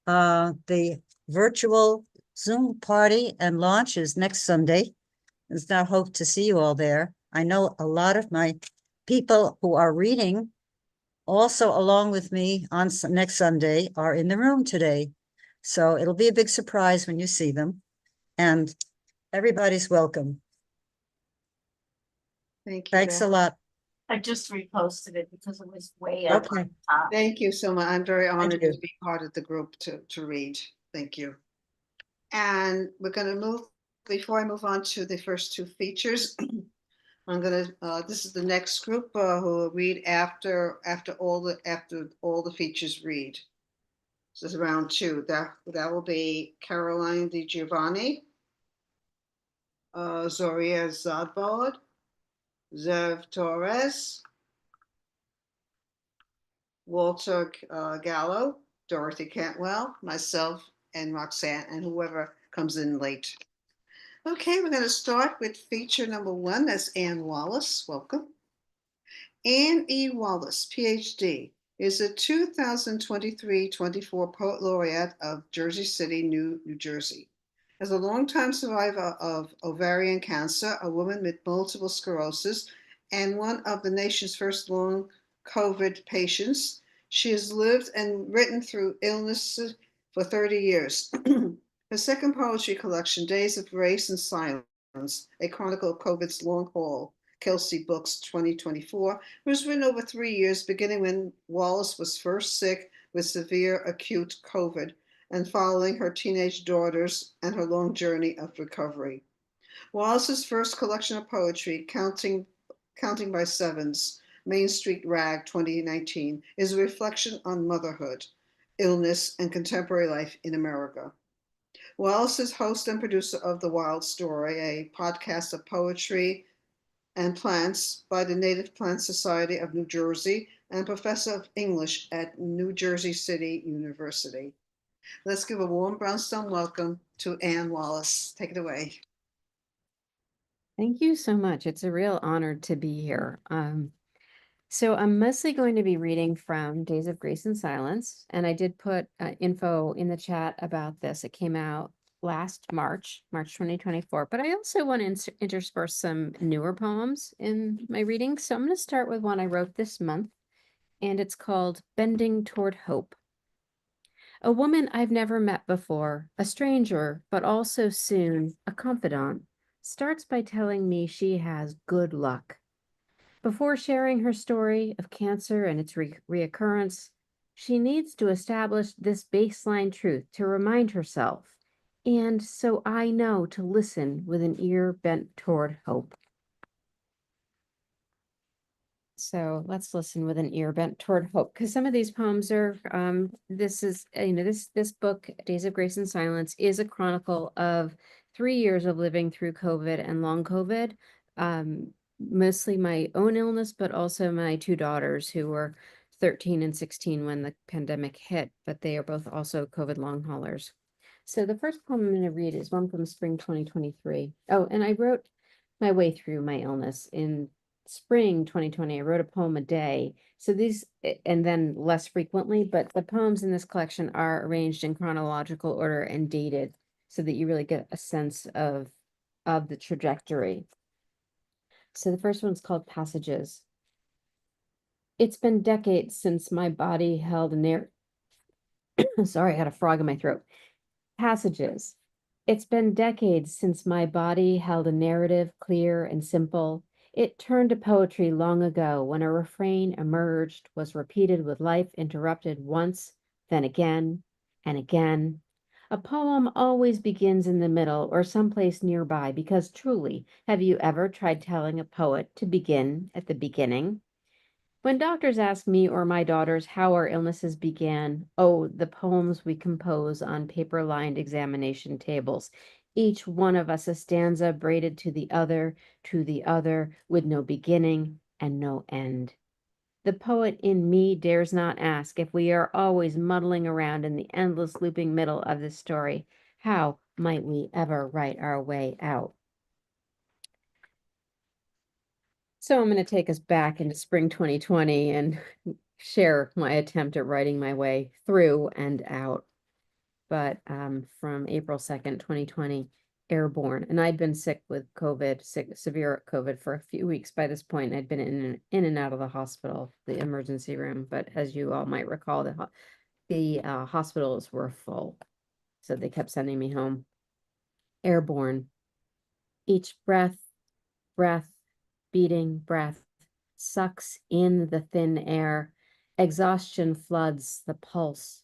The virtual Zoom party and launch is next Sunday. It's now hope to see you all there. I know a lot of my people who are reading also along with me on next Sunday are in the room today. So it'll be a big surprise when you see them. And everybody's welcome. Thank you. Thanks Beth. a lot. I just reposted it because it was way up Okay. on top. Thank you so much. I'm very honored you. to be part of the group to read. Thank you. And we're going to move, before I move on to the first two features, I'm going to, this is the next group who will read after all the features read. This is round two. That will be Caroline Di Giovanni, Zoria Zadbod, Zev Torres, Walter Gallo, Dorothy Cantwell, myself, and Roxanne, and whoever comes in late. Okay, we're going to start with feature number one. That's Ann Wallace. Welcome. Ann E. Wallace, PhD, is a 2023-24 Poet Laureate of Jersey City, New Jersey. As a longtime survivor of ovarian cancer, a woman with multiple sclerosis, and one of the nation's first long COVID patients, she has lived and written through illness for 30 years. Her second poetry collection, Days of Grace and Silence, a chronicle of COVID's long haul, Kelsey Books 2024, was written over 3 years, beginning when Wallace was first sick with severe acute COVID and following her teenage daughters and her long journey of recovery. Wallace's first collection of poetry, Counting by Sevens, Main Street Rag 2019, is a reflection on motherhood, illness, and contemporary life in America. Wallace is host and producer of The Wild Story, a podcast of poetry and plants by the Native Plant Society of New Jersey and professor of English at New Jersey City University. Let's give a warm Brownstone welcome to Ann Wallace. Take it away. Thank you so much. It's a real honor to be here. So I'm mostly going to be reading from Days of Grace and Silence, and I did put info in the chat about this. It came out last March 2024, but I also want to intersperse some newer poems in my reading. So I'm going to start with one I wrote this month, and it's called Bending Toward Hope. A woman I've never met before, a stranger, but also soon a confidant, starts by telling me she has good luck. Before sharing her story of cancer and its reoccurrence, she needs to establish this baseline truth to remind herself, and so I know to listen with an ear bent toward hope. So let's listen with an ear bent toward hope, because some of these poems are, this is, this book, Days of Grace and Silence, is a chronicle of 3 years of living through COVID and long COVID. Mostly my own illness, but also my two daughters who were 13 and 16 when the pandemic hit, but they are both also COVID long haulers. So the first poem I'm going to read is one from spring 2023. Oh, and I wrote my way through my illness in spring 2020. I wrote a poem a day. So these, and then less frequently, but the poems in this collection are arranged in chronological order and dated so that you really get a sense of the trajectory. So the first one's called Passages. It's been decades since my body held a sorry, I had a frog in my throat. Passages. It's been decades since my body held a narrative clear and simple. It turned to poetry long ago when a refrain emerged, was repeated with life interrupted once, then again and again. A poem always begins in the middle or someplace nearby because truly, have you ever tried telling a poet to begin at the beginning? When doctors ask me or my daughters how our illnesses began, oh, the poems we compose on paper-lined examination tables, each one of us a stanza braided to the other, with no beginning and no end. The poet in me dares not ask if we are always muddling around in the endless looping middle of this story. How might we ever write our way out? So I'm going to take us back into spring 2020 and share my attempt at writing my way through and out. But from April 2nd, 2020, airborne. And I'd been sick with COVID, severe COVID for a few weeks by this point. I'd been in and out of the hospital, the emergency room. But as you all might recall, the hospitals were full. So they kept sending me home. Airborne. Each breath, beating breath, sucks in the thin air. Exhaustion floods the pulse,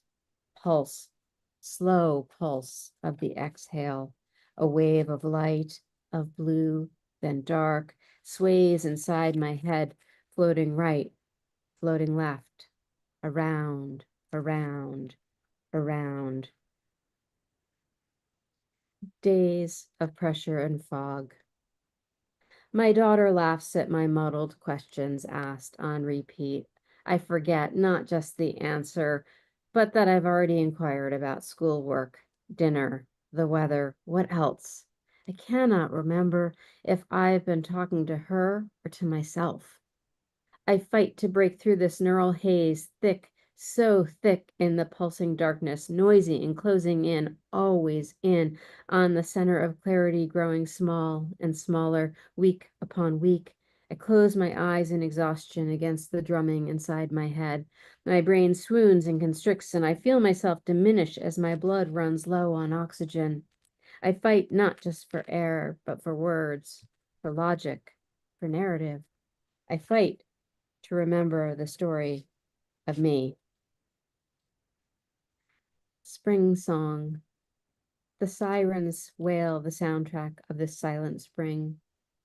slow pulse of the exhale. A wave of light, of blue, then dark, sways inside my head, floating right, floating left, around, around, around. Days of pressure and fog. My daughter laughs at my muddled questions asked on repeat. I forget not just the answer, but that I've already inquired about schoolwork, dinner, the weather, what else? I cannot remember if I've been talking to her or to myself. I fight to break through this neural haze, thick, so thick in the pulsing darkness, noisy and closing in, always in, on the center of clarity growing small and smaller, week upon week. I close my eyes in exhaustion against the drumming inside my head. My brain swoons and constricts, and I feel myself diminish as my blood runs low on oxygen. I fight not just for air, but for words, for logic, for narrative. I fight to remember the story of me. Spring song. The sirens wail the soundtrack of this silent spring,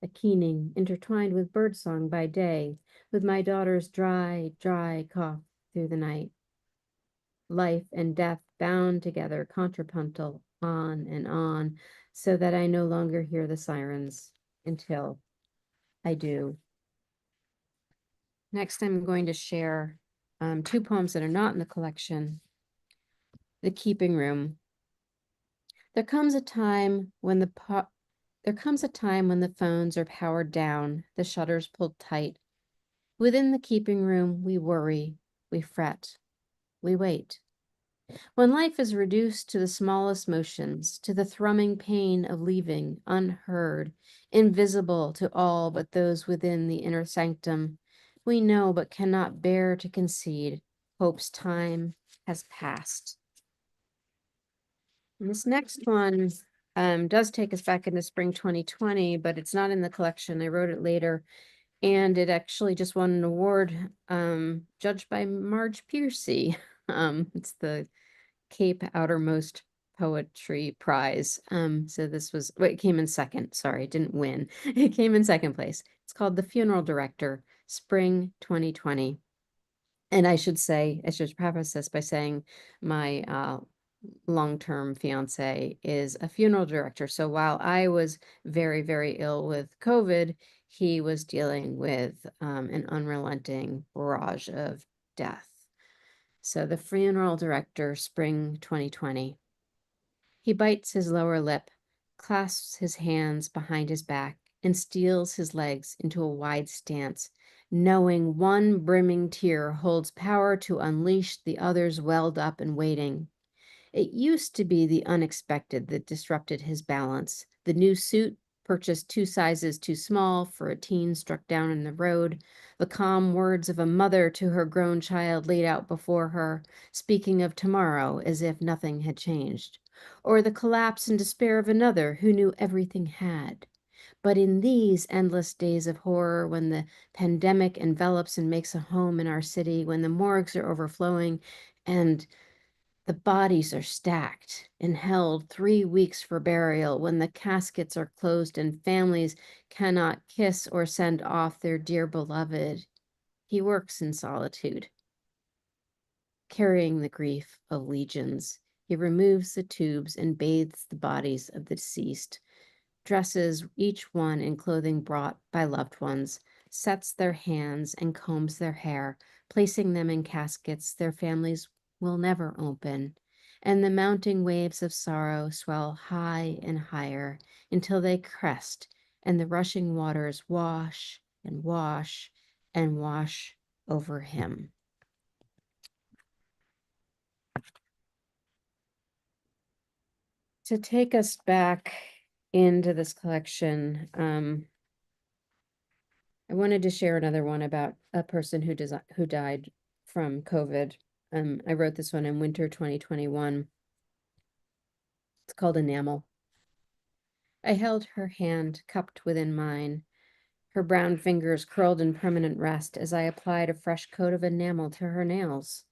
a keening intertwined with birdsong by day, with my daughter's dry, dry cough through the night. Life and death bound together, contrapuntal, on, so that I no longer hear the sirens until I do. Next, I'm going to share two poems that are not in the collection. The Keeping Room. There comes a time when the phones are powered down, the shutters pulled tight. Within the keeping room, we worry, we fret, we wait. When life is reduced to the smallest motions, to the thrumming pain of leaving unheard, invisible to all but those within the inner sanctum, we know but cannot bear to concede. Hope's time has passed. And this next one does take us back into spring 2020, but it's not in the collection. I wrote it later, and it actually just won an award judged by Marge Piercy. It's the Cape Outermost Poetry Prize. So this was, well, it came in second. Sorry, it didn't win. It came in second place. It's called The Funeral Director, Spring 2020. And I should preface this by saying my long-term fiance is a funeral director. So while I was very, very ill with COVID, he was dealing with an unrelenting barrage of death. So the funeral director, spring 2020. He bites his lower lip, clasps his hands behind his back, and steels his legs into a wide stance, knowing one brimming tear holds power to unleash the others welled up and waiting. It used to be the unexpected that disrupted his balance. The new suit, purchased 2 sizes too small for a teen struck down in the road, the calm words of a mother to her grown child laid out before her, speaking of tomorrow as if nothing had changed, or the collapse and despair of another who knew everything had. But in these endless days of horror, when the pandemic envelops and makes a home in our city, when the morgues are overflowing and the bodies are stacked and held 3 weeks for burial, when the caskets are closed and families cannot kiss or send off their dear beloved. He works in solitude, carrying the grief of legions. He removes the tubes and bathes the bodies of the deceased, dresses each one in clothing brought by loved ones, sets their hands and combs their hair, placing them in caskets their families will never open, and the mounting waves of sorrow swell high and higher until they crest, and the rushing waters wash and wash and wash over him. To take us back into this collection, I wanted to share another one about a person who died from COVID. I wrote this one in winter 2021. It's called Enamel. I held her hand cupped within mine, her brown fingers curled in permanent rest as I applied a fresh coat of enamel to her nails.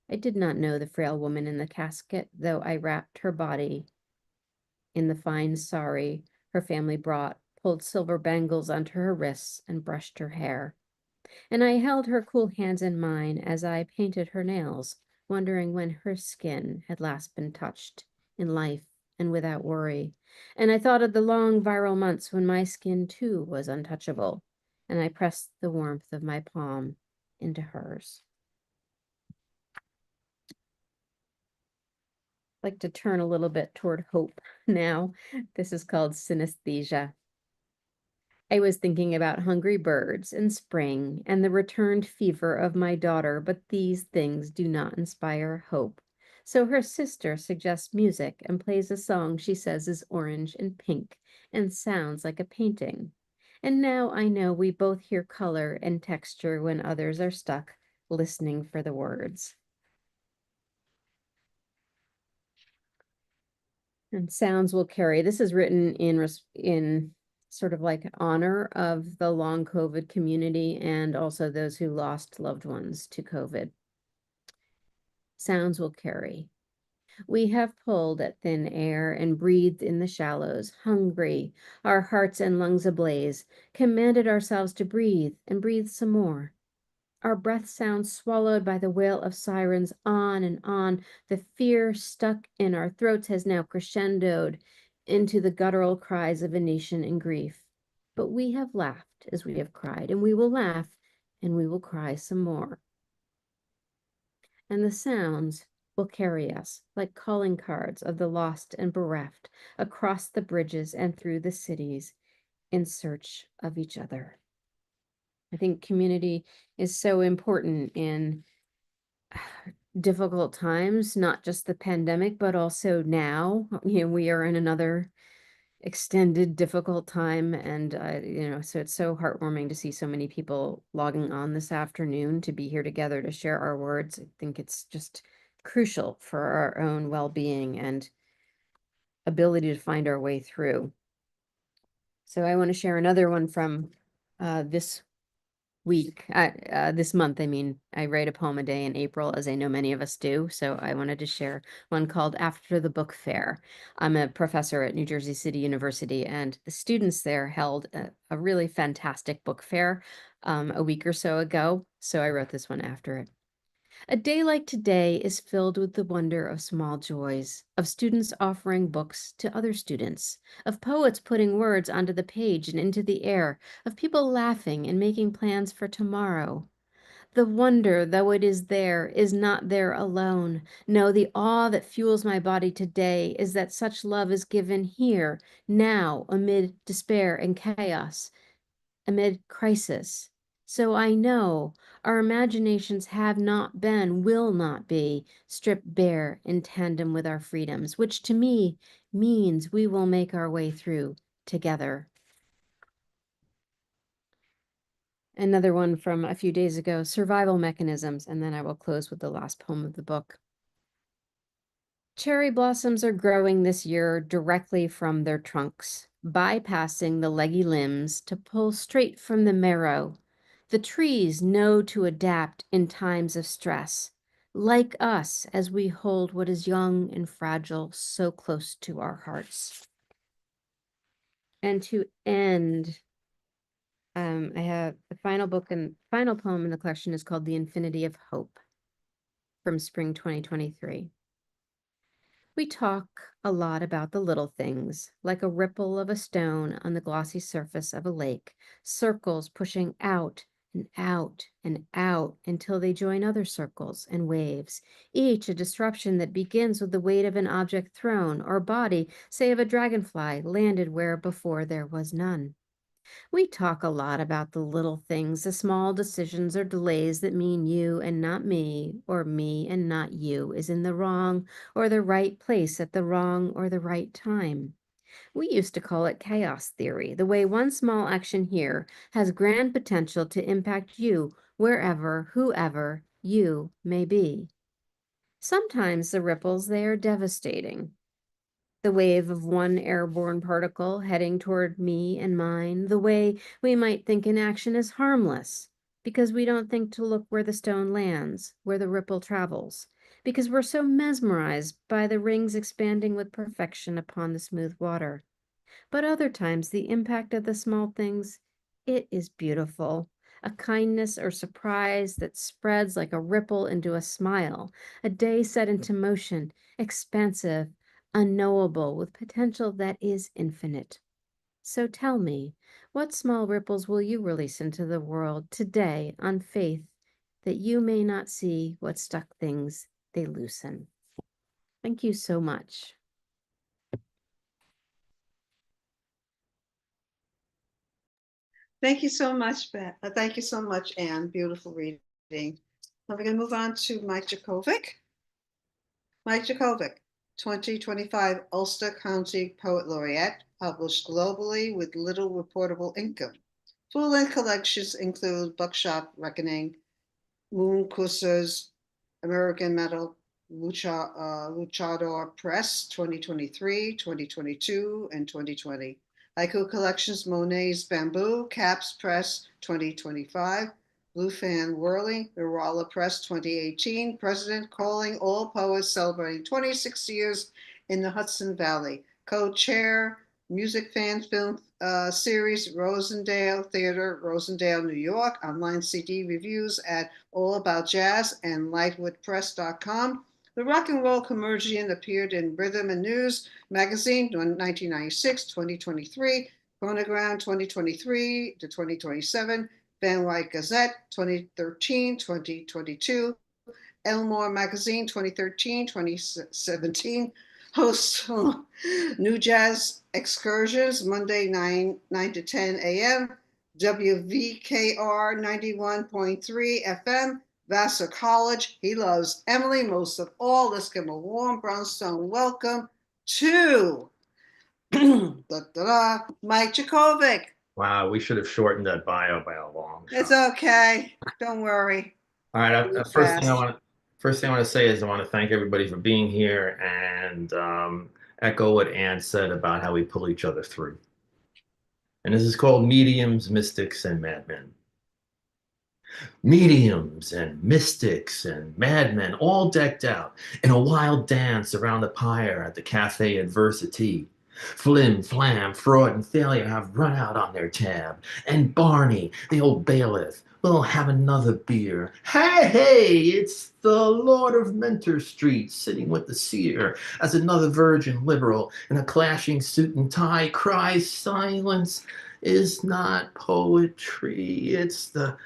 I did not know the frail woman in the casket, though I wrapped her body in the fine sari her family brought, pulled silver bangles onto her wrists, and brushed her hair. And I held her cool hands in mine as I painted her nails, wondering when her skin had last been touched in life and without worry. And I thought of the long viral months when my skin too was untouchable, and I pressed the warmth of my palm into hers. I'd like to turn a little bit toward hope now. This is called synesthesia. I was thinking about hungry birds and spring and the returned fever of my daughter, but these things do not inspire hope. So her sister suggests music and plays a song she says is orange and pink and sounds like a painting. And now I know we both hear color and texture when others are stuck listening for the words. And sounds will carry. This is written in sort of like honor of the long COVID community and also those who lost loved ones to COVID. Sounds will carry. We have pulled at thin air and breathed in the shallows, hungry, our hearts and lungs ablaze, commanded ourselves to breathe and breathe some more. Our breath sounds swallowed by the wail of sirens on and on. The fear stuck in our throats has now crescendoed into the guttural cries of a nation in grief. But we have laughed as we have cried, and we will laugh and we will cry some more. And the sounds will carry us like calling cards of the lost and bereft across the bridges and through the cities in search of each other. I think community is so important in difficult times, not just the pandemic, but also now. We are in another extended difficult time, and so it's so heartwarming to see so many people logging on this afternoon to be here together to share our words. I think it's just crucial for our own well-being and ability to find our way through. So I want to share another one from this this month. I mean, I write a poem a day in April, as I know many of us do. So I wanted to share one called After the Book Fair. I'm a professor at New Jersey City University, and the students there held a really fantastic book fair a week or so ago. So I wrote this one after it. A day like today is filled with the wonder of small joys, of students offering books to other students, of poets putting words onto the page and into the air, of people laughing and making plans for tomorrow. The wonder, though it is there, is not there alone. No, the awe that fuels my body today is that such love is given here, now, amid despair and chaos, amid crisis. So I know our imaginations have not been, will not be, stripped bare in tandem with our freedoms, which to me means we will make our way through together. Another one from a few days ago, survival mechanisms, and then I will close with the last poem of the book. Cherry blossoms are growing this year directly from their trunks, bypassing the leggy limbs to pull straight from the marrow. The trees know to adapt in times of stress, like us as we hold what is young and fragile so close to our hearts. And to end, I have the final book and final poem in the collection is called The Infinity of Hope from spring 2023. We talk a lot about the little things, like a ripple of a stone on the glossy surface of a lake, circles pushing out and out and out until they join other circles and waves, each a disruption that begins with the weight of an object thrown or body, say of a dragonfly, landed where before there was none. We talk a lot about the little things, the small decisions or delays that mean you and not me, or me and not you, is in the wrong or the right place at the wrong or the right time. We used to call it chaos theory, the way one small action here has grand potential to impact you, wherever, whoever you may be. Sometimes the ripples, they are devastating. The wave of one airborne particle heading toward me and mine, the way we might think an action is harmless, because we don't think to look where the stone lands, where the ripple travels, because we're so mesmerized by the rings expanding with perfection upon the smooth water. But other times, the impact of the small things, it is beautiful. A kindness or surprise that spreads like a ripple into a smile, a day set into motion, expansive, unknowable with potential that is infinite. So tell me, what small ripples will you release into the world today on faith that you may not see what stuck things they loosen? Thank you so much. Thank you so much, Beth. Thank you so much, Anne. Beautiful reading. Now we're going to move on to Mike Jakovic. Mike Jakovic, 2025 Ulster County Poet Laureate, published globally with little reportable income. Full-length collections include Buckshot Reckoning, Moon Kussa's American Metal, Luchador Press, 2023, 2022, and 2020. Haiku Collections, Monet's Bamboo, Caps Press, 2025. Bluefan Whirling, Urala Press, 2018. President calling all poets celebrating 26 years in the Hudson Valley. Co-chair, Music Fan Film Series, Rosendale Theater, Rosendale, New York. Online CD reviews at All About Jazz and lightwoodpress.com. The Rock and Roll Commercian appeared in Rhythm and News magazine 1996, 2023, Phonogram 2023 to 2027, Van White Gazette 2013, 2022, Elmore Magazine 2013, 2017, hosts New Jazz Excursions, Monday 9 to 10 a.m., WVKR 91.3 FM, Vassar College. He loves Emily most of all. Let's give him a warm Brownstone welcome to Mike Jakovic. Wow, we should have shortened that bio by a long shot. It's okay. Don't worry. All right. First thing I want to say is I want to thank everybody for being here and echo what Ann said about how we pull each other through. And this is called Mediums, Mystics, and Madmen. Mediums and mystics and madmen all decked out in a wild dance around the pyre at the Cafe Adversity. Flim, flam, fraud, and failure have run out on their tab. And Barney, the old bailiff, will have another beer. Hey, it's the Lord of Mentor Street sitting with the seer as another virgin liberal in a clashing suit and tie cries silence is not poetry. It's the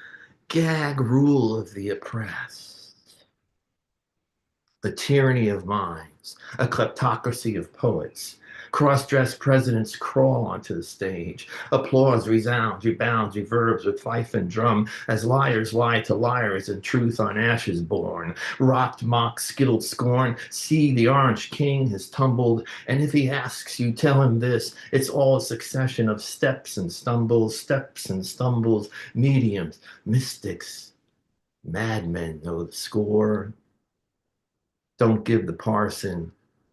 gag rule of the oppressed. The tyranny of minds, a kleptocracy of poets. Cross-dressed presidents crawl onto the stage. Applause resounds, rebounds, reverbs with fife and drum as liars lie to liars and truth on ashes born. Rocked mock skittled scorn, see the orange king has tumbled, and if he asks you, tell him this, it's all a succession of steps and stumbles, mediums, mystics, madmen know the score. Don't give the parson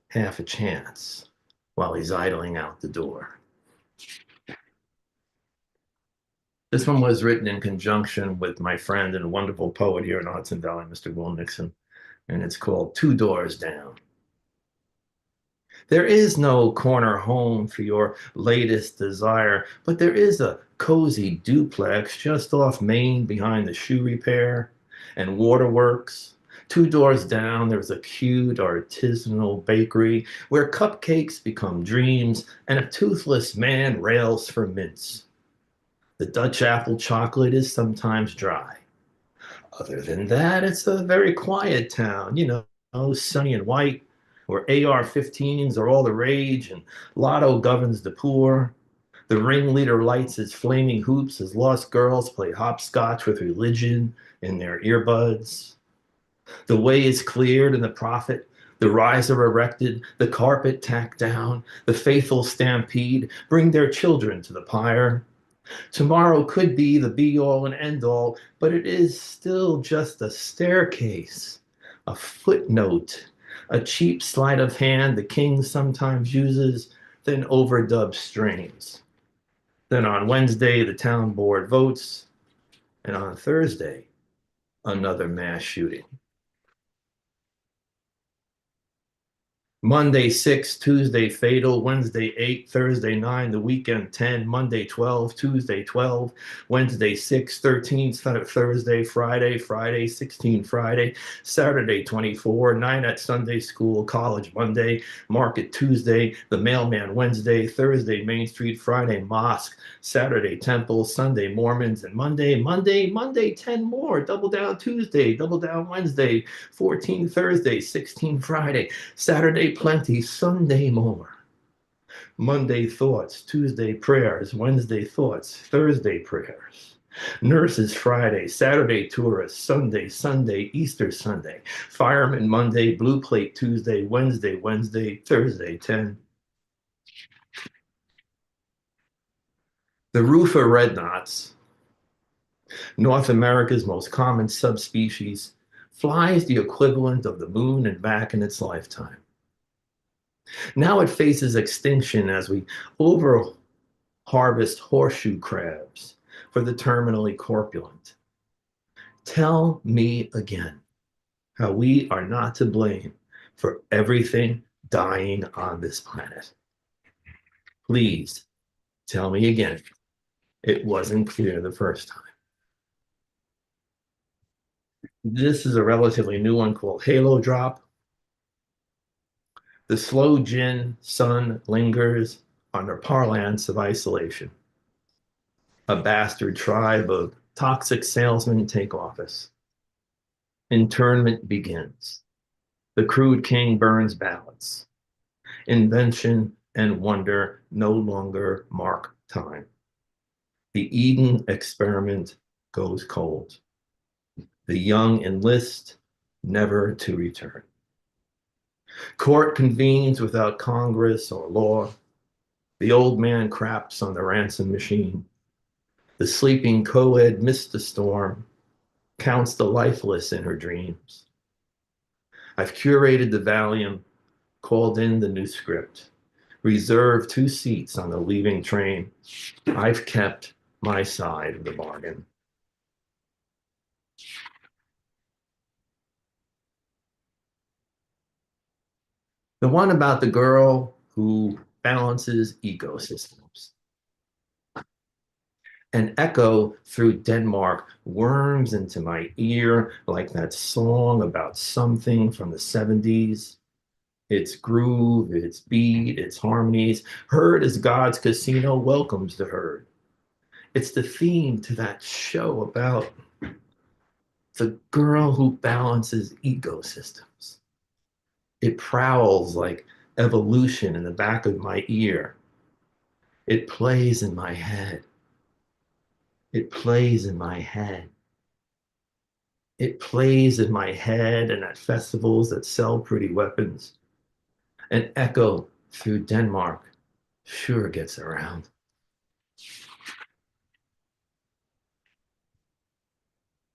half a chance while he's idling out the door. This one was written in conjunction with my friend and wonderful poet here in Hudson Valley, Mr. Will Nixon, and it's called Two Doors Down. There is no corner home for your latest desire, but there is a cozy duplex just off Main behind the shoe repair and waterworks. 2 doors down, there's a cute artisanal bakery where cupcakes become dreams and a toothless man rails for mints. The Dutch apple chocolate is sometimes dry. Other than that, it's a very quiet town, sunny and white, where AR-15s are all the rage and Lotto governs the poor. The ringleader lights his flaming hoops as lost girls play hopscotch with religion in their earbuds. The way is cleared and the prophet, the riser erected, the carpet tacked down, the faithful stampede, bring their children to the pyre. Tomorrow could be the be-all and end-all, but it is still just a staircase, a footnote, a cheap sleight of hand the king sometimes uses, then overdubs strains. Then on Wednesday, the town board votes, and on Thursday, another mass shooting. Monday 6, Tuesday fatal, Wednesday 8, Thursday 9, the weekend 10, Monday 12, Tuesday 12, Wednesday 6, 13, Thursday, Friday 16, Friday, Saturday 24, 9 at Sunday school, college Monday, market Tuesday, the mailman Wednesday, Thursday Main Street, Friday mosque, Saturday temple, Sunday Mormons, and Monday 10 more, double down Tuesday, double down Wednesday, 14 Thursday, 16 Friday, Saturday plenty, Sunday more. Monday thoughts, Tuesday prayers, Wednesday thoughts, Thursday prayers. Nurses Friday, Saturday tourists, Sunday, Easter Sunday. Fireman Monday, blue plate Tuesday, Wednesday, Thursday 10. The roofer red knots, North America's most common subspecies, flies the equivalent of the moon and back in its lifetime. Now it faces extinction as we over harvest horseshoe crabs for the terminally corpulent. Tell me again how we are not to blame for everything dying on this planet. Please tell me again. It wasn't clear the first time. This is a relatively new one called Halo Drop. The slow gin sun lingers on the parlance of isolation. A bastard tribe of toxic salesmen take office. Internment begins. The crude king burns ballots. Invention and wonder no longer mark time. The Eden experiment goes cold. The young enlist, never to return. Court convenes without Congress or law. The old man craps on the ransom machine. The sleeping co-ed missed the storm, counts the lifeless in her dreams. I've curated the Valium, called in the new script, reserved 2 seats on the leaving train. I've kept my side of the bargain. The one about the girl who balances ecosystems. An echo through Denmark worms into my ear like that song about something from the 70s. Its groove, its beat, its harmonies, heard as God's casino welcomes the herd. It's the theme to that show about the girl who balances ecosystems. It prowls like evolution in the back of my ear. It plays in my head. It plays in my head. It plays in my head and at festivals that sell pretty weapons. An echo through Denmark sure gets around.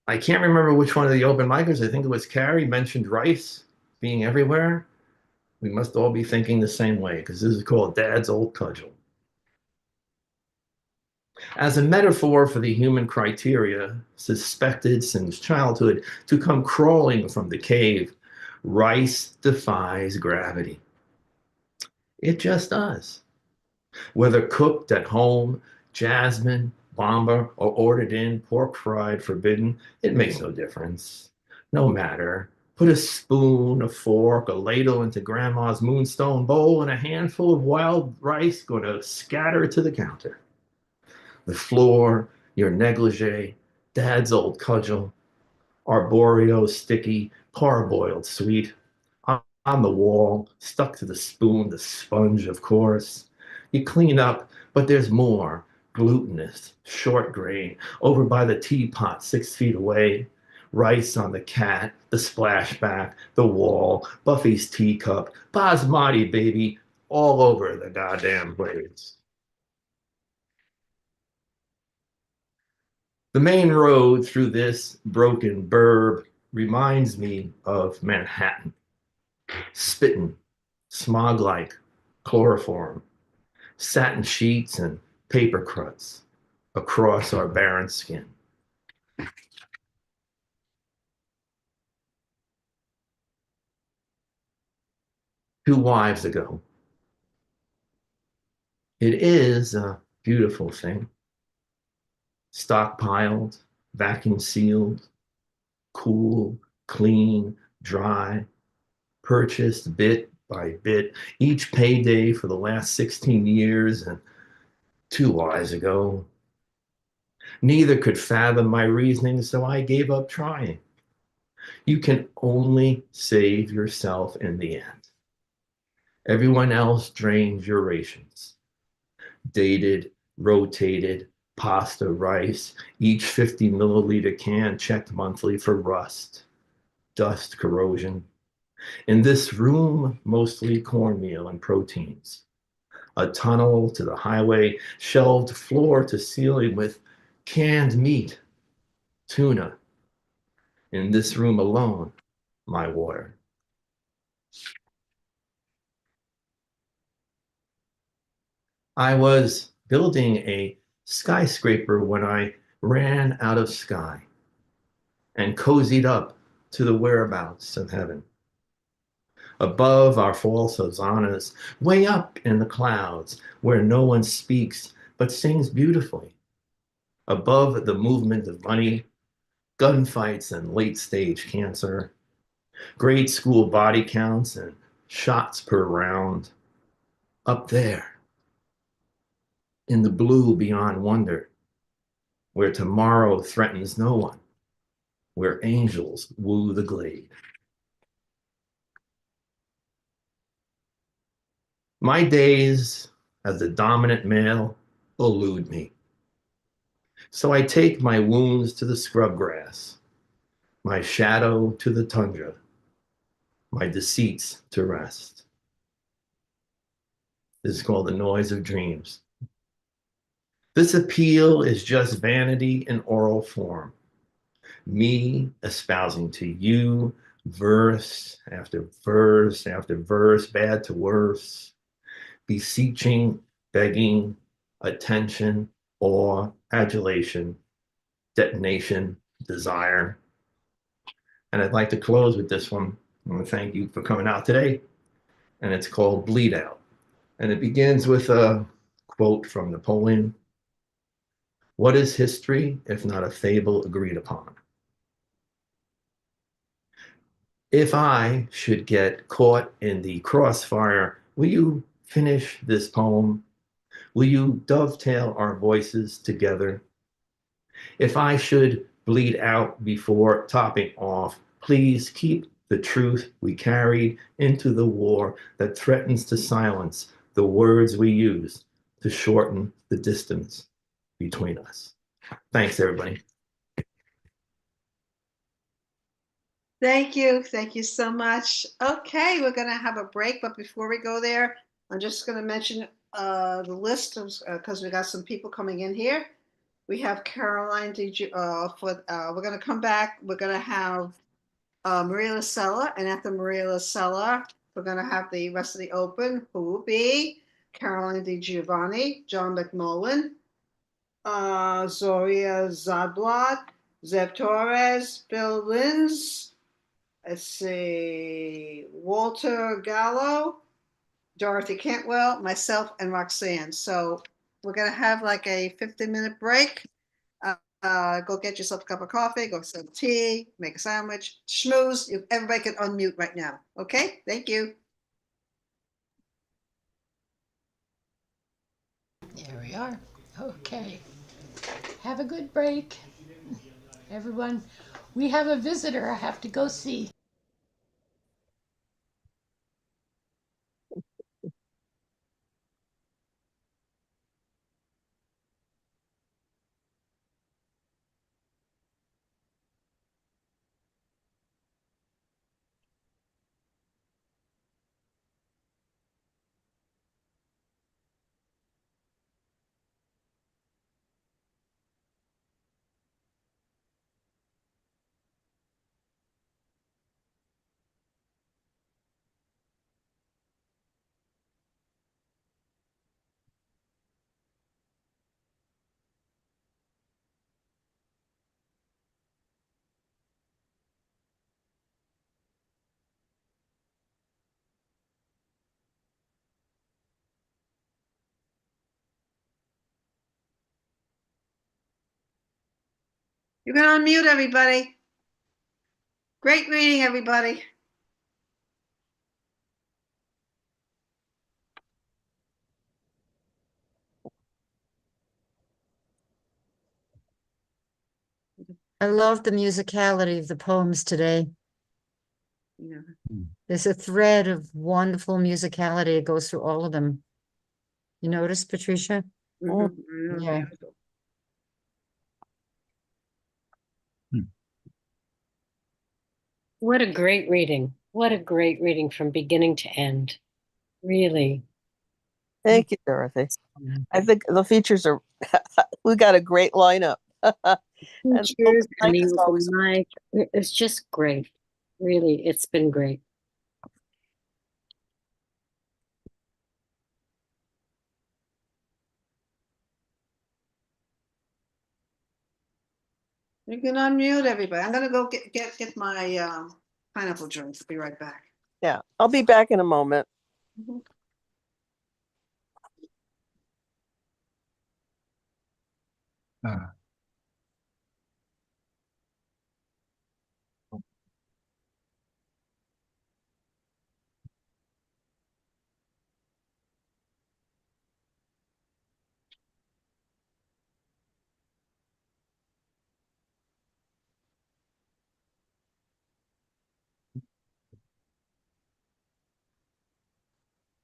I can't remember which one of the open micers, I think it was Carrie, mentioned rice being everywhere. We must all be thinking the same way because this is called Dad's Old Cudgel. As a metaphor for the human criteria, suspected since childhood to come crawling from the cave, rice defies gravity. It just does. Whether cooked at home, jasmine, bomba, or ordered in, pork fried, forbidden, it makes no difference. No matter. Put a spoon, a fork, a ladle into grandma's moonstone bowl, and a handful of wild rice going to scatter to the counter. The floor, your negligee, Dad's old cudgel, arboreal, sticky, parboiled sweet. On the wall, stuck to the spoon, the sponge, of course. You clean up, but there's more. Glutinous, short grain, over by the teapot 6 feet away. Rice on the cat, the splashback, the wall, Buffy's teacup, basmati, baby, all over the goddamn place. The main road through this broken burb reminds me of Manhattan. Spitting, smog-like, chloroform, satin sheets and paper cruds across our barren skin. 2 wives ago. It is a beautiful thing. Stockpiled, vacuum sealed, cool, clean, dry, purchased bit by bit, each payday for the last 16 years and 2 wives ago. Neither could fathom my reasoning, so I gave up trying. You can only save yourself in the end. Everyone else drains your rations. Dated, rotated, pasta, rice, each 50 milliliter can checked monthly for rust, dust, corrosion. In this room, mostly cornmeal and proteins. A tunnel to the highway, shelved floor to ceiling with canned meat, tuna. In this room alone, my water. I was building a skyscraper when I ran out of sky and cozied up to the whereabouts of heaven. Above our false hosannas, way up in the clouds where no one speaks but sings beautifully. Above the movement of money, gunfights and late stage cancer, grade school body counts and shots per round. Up there, in the blue beyond wonder, where tomorrow threatens no one, where angels woo the glade. My days as the dominant male elude me. So I take my wounds to the scrub grass, my shadow to the tundra, my deceits to rest. This is called The Noise of Dreams. This appeal is just vanity in oral form. Me espousing to you verse after verse after verse, bad to worse, beseeching, begging, attention, awe, adulation, detonation, desire. And I'd like to close with this one. I want to thank you for coming out today. And it's called Bleed Out. And it begins with a quote from Napoleon. What is history if not a fable agreed upon? If I should get caught in the crossfire, will you finish this poem? Will you dovetail our voices together? If I should bleed out before topping off, please keep the truth we carried into the war that threatens to silence the words we use to shorten the distance between us. Thanks, everybody. Thank you. Thank you so much. Okay, we're going to have a break, but before we go there, I'm just going to mention the list because we got some people coming in here. We have Caroline. We're going to come back. We're going to have Maria Lacella, and after Maria Lacella, we're going to have the rest of the open, who will be Caroline Di Giovanni, John McMullen, Zoria Zadblad, Zeb Torres, Bill Lins, let's see, Walter Gallo, Dorothy Cantwell, myself, and Roxanne. So we're going to have like a 15-minute break. Go get yourself a cup of coffee, go get some tea, make a sandwich, schmooze. Everybody can unmute right now. Okay, thank you. There we are. Okay. Have a good break, everyone. We have a visitor I have to go see. You can unmute everybody. Great reading, everybody. I love the musicality of the poems today. Yeah. There's a thread of wonderful musicality that goes through all of them. You notice, Patricia? Yeah. What a great reading. What a great reading from beginning to end. Really. Thank you, Dorothy. I think the features are, we got a great lineup. And the Features and night the is open always mic. It's just great. Really, it's been great. You can unmute everybody. I'm gonna go get my pineapple drink. Be right back. Yeah, I'll be back in a moment.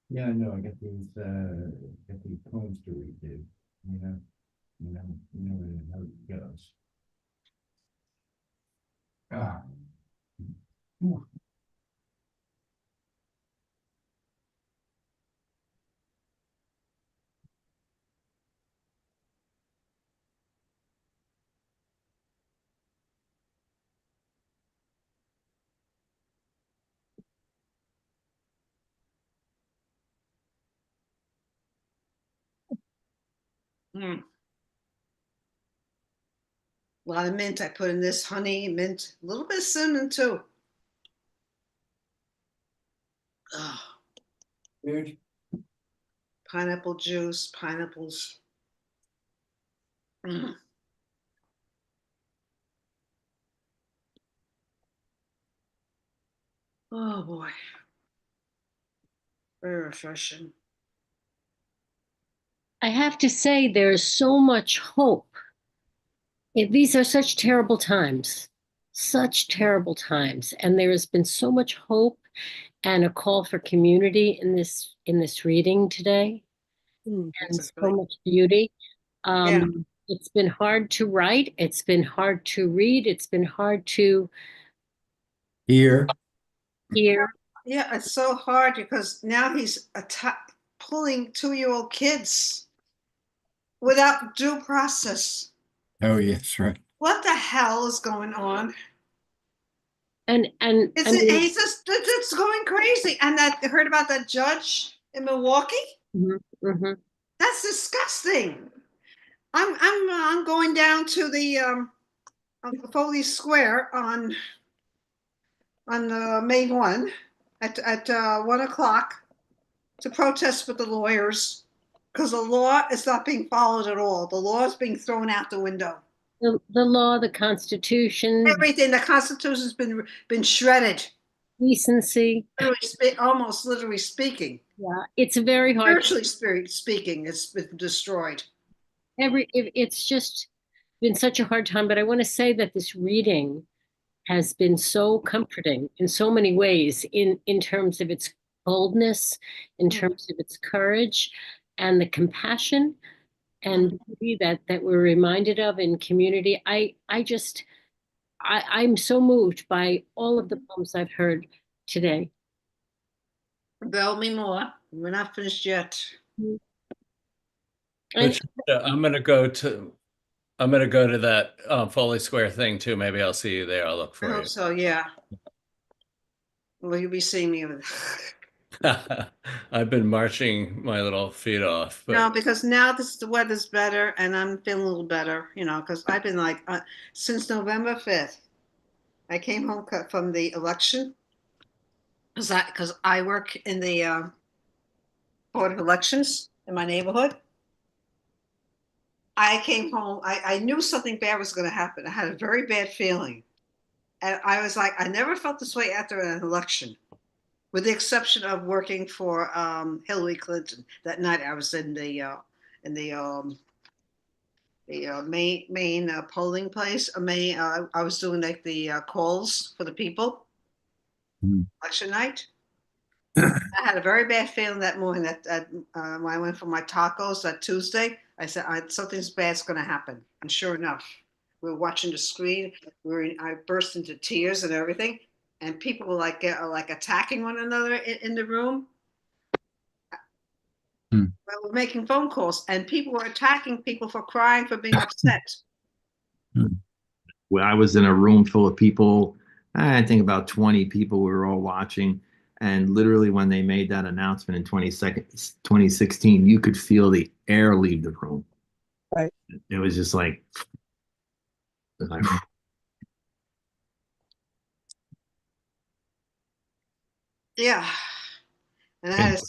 Yeah, I know. I get these poems to read, dude. You know how it goes. Ah. Ooh. A lot of mint. I put in this honey, mint, a little bit of cinnamon too. Oh, Dude. pineapple juice, pineapples. Oh boy. Very refreshing. I have to say, there's so much hope. These are such terrible times, such terrible times, and there has been so much hope and a call for community in this reading today, and so much beauty. It's been hard to write. It's been hard to read. It's been hard to Here. hear. Yeah, it's so hard because now he's pulling 2-year-old kids without due process. Oh, yes, right. What the hell is going on? And He's just it's going crazy. And that I heard about that judge in Milwaukee. That's disgusting. I'm going down to the Foley Square on May 1 at 1 o'clock to protest with the lawyers because the law is not being followed at all. The law is being thrown out the window. The law, the Constitution, everything. The Constitution's been shredded. Decency. Almost literally speaking. Yeah, it's very hard. Spiritually speaking, it's been destroyed. It's just been such a hard time. But I want to say that this reading has been so comforting in so many ways, in terms of its boldness, in terms of its courage, and the compassion and beauty that we're reminded of in community. I'm so moved by all of the poems I've heard today. Tell me more. We're not finished yet. Patricia, I'm gonna go to that Foley Square thing too. Maybe I'll see you there. I'll look for I you. hope so, yeah. Will you be seeing me over there? I've been marching my little feet off, but No, because now the weather's better and I'm feeling a little better, because I've been like, since November 5th, I came home from the election because I work in the Board of Elections in my neighborhood. I came home. I knew something bad was going to happen. I had a very bad feeling. And I was like, I never felt this way after an election, with the exception of working for Hillary Clinton. That night I was in the main polling place. I was doing like the calls for the people election night. I had a very bad feeling that morning that when I went for my tacos that Tuesday. I said something's bad's going to happen, and sure enough, we were watching the screen. I burst into tears and everything, and people were like attacking one another in the room. We were making phone calls, and people were attacking people for crying, for being upset. Well, I was in a room full of people. I think about 20 people. We were all watching. And literally, when they made that announcement in 2016, you could feel the air leave the room. Right. It was just like, Yeah. And I had a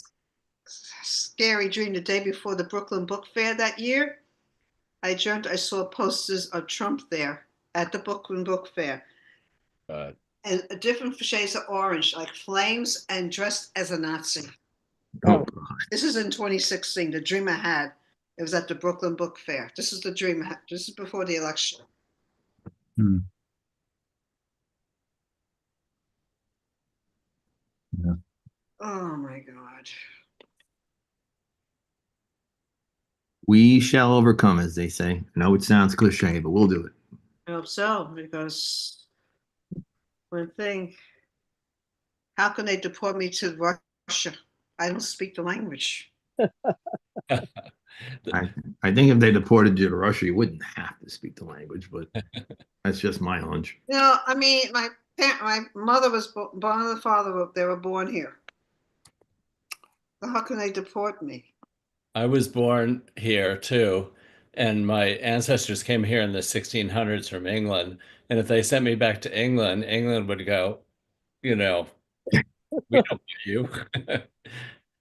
scary dream the day before the Brooklyn Book Fair that year. I dreamt I saw posters of Trump there at the Brooklyn Book Fair. And different shades of orange, like flames, and dressed as a Nazi. Oh. This is in 2016, the dream I had. It was at the Brooklyn Book Fair. This is the dream. This is before the election. Yeah. Oh my God. We shall overcome, as they say. I know it sounds cliche, but we'll do it. I hope so, because one thing, how can they deport me to Russia? I don't speak the language. I think if they deported you to Russia, you wouldn't have to speak the language, but that's just my hunch. I mean, my mother was born, and father, they were born here. So how can they deport me? I was born here too, and my ancestors came here in the 1600s from England. And if they sent me back to England, England would go, we don't want you.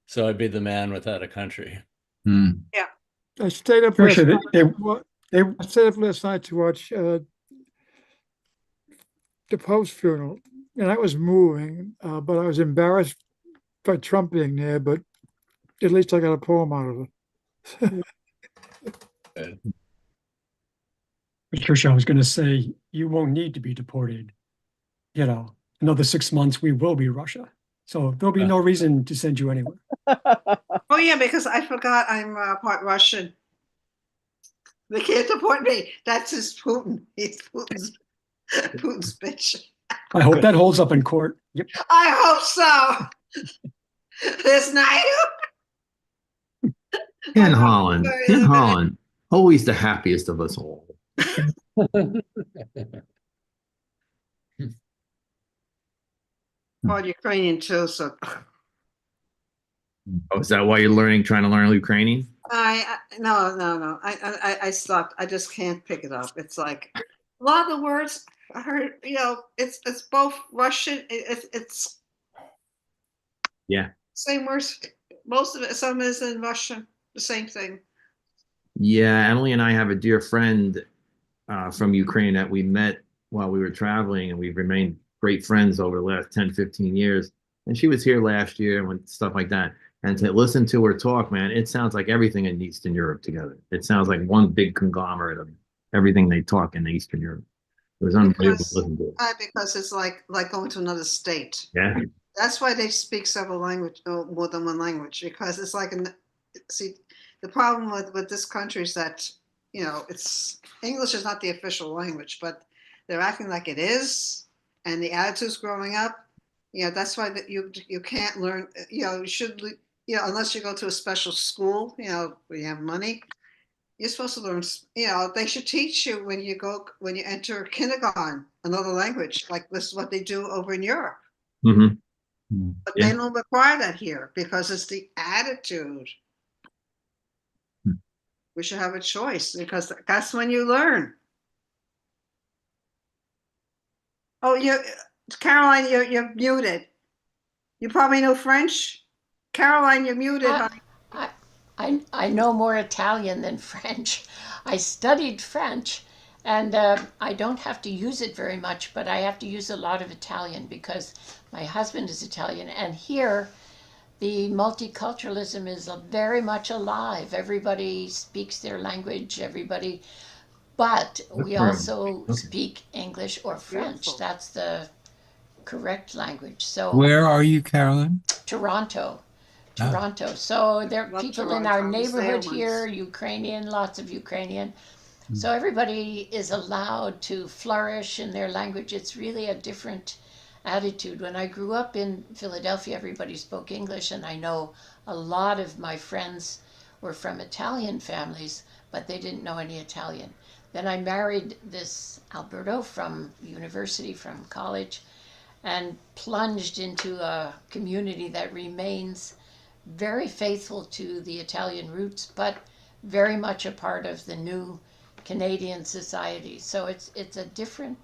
So I'd be the man without a country. Yeah. I stayed up last night. I stayed up last night to watch the Post funeral, and that was moving. But I was embarrassed by Trump being there. But at least I got a poem out of it. Patricia, I was going to say, you won't need to be deported. Another 6 months, we will be Russia. So there'll be no reason to send you anywhere. Oh, yeah, because I forgot I'm part Russian. They can't deport me. That's just Putin. He's Putin's bitch. I hope that holds up in court. Yep. I hope so. There's In Holland, always the happiest of us all. part Ukrainian too, so. Oh, is that why you're trying to learn Ukrainian? No. I stopped. I just can't pick it up. It's like a lot of the words I heard. It's both Russian. It's same words. Most of it. Some is in Russian. The same thing. Yeah, Emily and I have a dear friend from Ukraine that we met while we were traveling, and we've remained great friends over the last 10, 15 years. And she was here last year and stuff like that. And to listen to her talk, man, it sounds like everything in Eastern Europe together. It sounds like one big conglomerate of everything they talk in Eastern Europe. It was unbelievable to listen to it. Because it's like going to another state. Yeah. That's why they speak several languages, more than one language, because it's like, see, the problem with this country is that, it's English is not the official language, but they're acting like it is, and the attitudes growing up, that's why that you can't learn, you should, unless you go to a special school, where you have money, you're supposed to learn, they should teach you when you enter kindergarten, another language, like this is what they do over in Europe. Mm-hmm. But they don't require that here because it's the attitude. We should have a choice because that's when you learn. Oh, Caroline, you're muted. You probably know French. Caroline, you're muted. I know more Italian than French. I studied French, and I don't have to use it very much, but I have to use a lot of Italian because my husband is Italian, and here the multiculturalism is very much alive. Everybody speaks their language, everybody, but we also speak English or French. Beautiful. That's the correct language. So Where are you, Carolyn? Toronto. Oh. Toronto. So there are Love people in Toronto. our I was there neighborhood once. here, Ukrainian, lots of Ukrainian. So everybody is allowed to flourish in their language. It's really a different attitude. When I grew up in Philadelphia, everybody spoke English, and I know a lot of my friends were from Italian families, but they didn't know any Italian. Then I married this Alberto from university, from college, and plunged into a community that remains very faithful to the Italian roots, but very much a part of the new Canadian society. So it's a different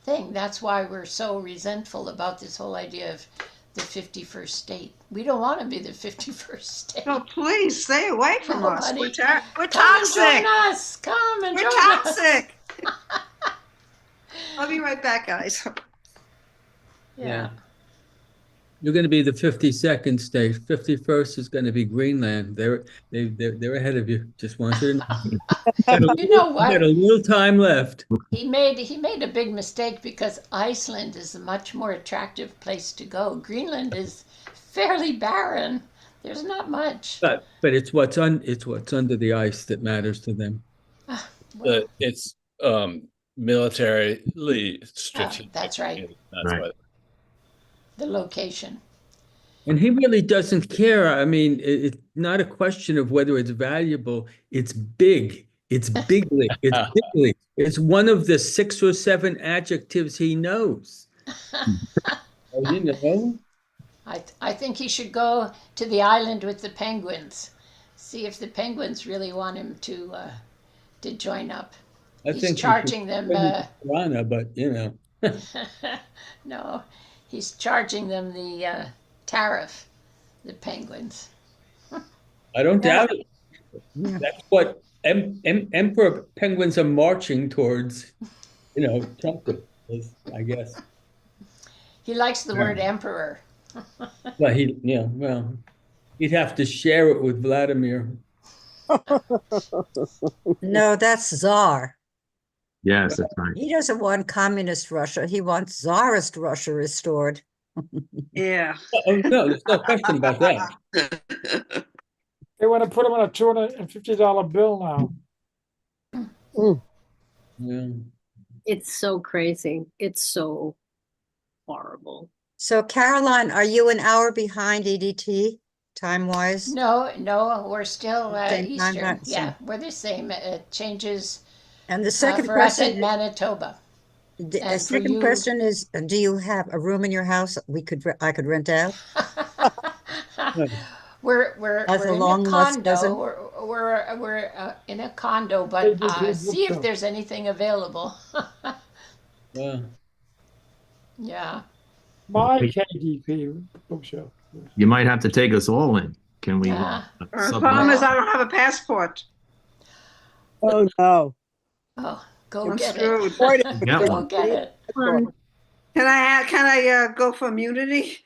thing. That's why we're so resentful about this whole idea of the 51st state. We don't want to be the 51st state. No, please stay away from us. Nobody. We're Come toxic. and join us. Come and We're join us. toxic. I'll be right back, guys. Yeah. You're going to be the 52nd state. 51st is going to be Greenland. They're ahead of you. Just want you to know. You know what? Got a little time left. He made a big mistake because Iceland is a much more attractive place to go. Greenland is fairly barren. There's not much. But it's what's under the ice that matters to them. Well, It's militarily strategic. that's right. That's Right. why. The location. And he really doesn't care. I mean, it's not a question of whether it's valuable. It's big. It's bigly. It's bigly. It's one of the 6 or 7 adjectives he knows. Oh, you know? I think he should go to the island with the penguins. See if the penguins really want him to join up. I He's think charging them. Piranha, but you know. No, he's charging them the tariff. The penguins. I don't doubt it. That's what emperor penguins are marching towards. You know, Trump is, I guess. He likes the word emperor. Well, he'd have to share it with Vladimir. No, that's Tsar. Yes, that's right. He doesn't want communist Russia. He wants Tsarist Russia restored. Yeah. Oh, no, there's no question about that. They want to put him on a $250 bill now. Yeah. It's so crazy. It's so horrible. So, Caroline, are you an hour behind EDT time-wise? No, we're still Same time, Eastern. right, Yeah, same. we're the same. It changes And the second for us in question, Manitoba. the and for second you- question is, do you have a room in your house I could rent out? We're As a in a long lost condo. cousin? We're in a condo, but Hey, this is see if bookshop. there's anything available. Yeah. Yeah. My KDP bookshelf. You might have to take us all in. Can we? Yeah. The sub- problem is I don't have a passport. Oh no. Oh, go I'm get screwed. it. Get Go one. get it. Can I go for immunity?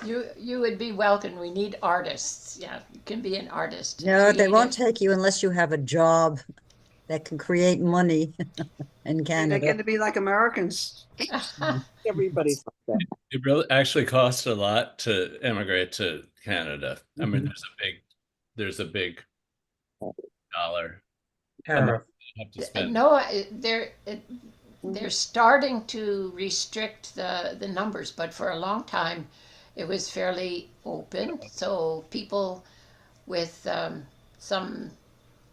You would be welcome. We need artists. Yeah, you can be an artist. No, they won't creative. take you unless you have a job that can create money in They're Canada. going to be like Americans. Everybody's like that. It really actually costs a lot to immigrate to Canada. I mean, there's a big dollar Tariff. you have to spend. No, they're starting to restrict the numbers, but for a long time it was fairly open. So people with some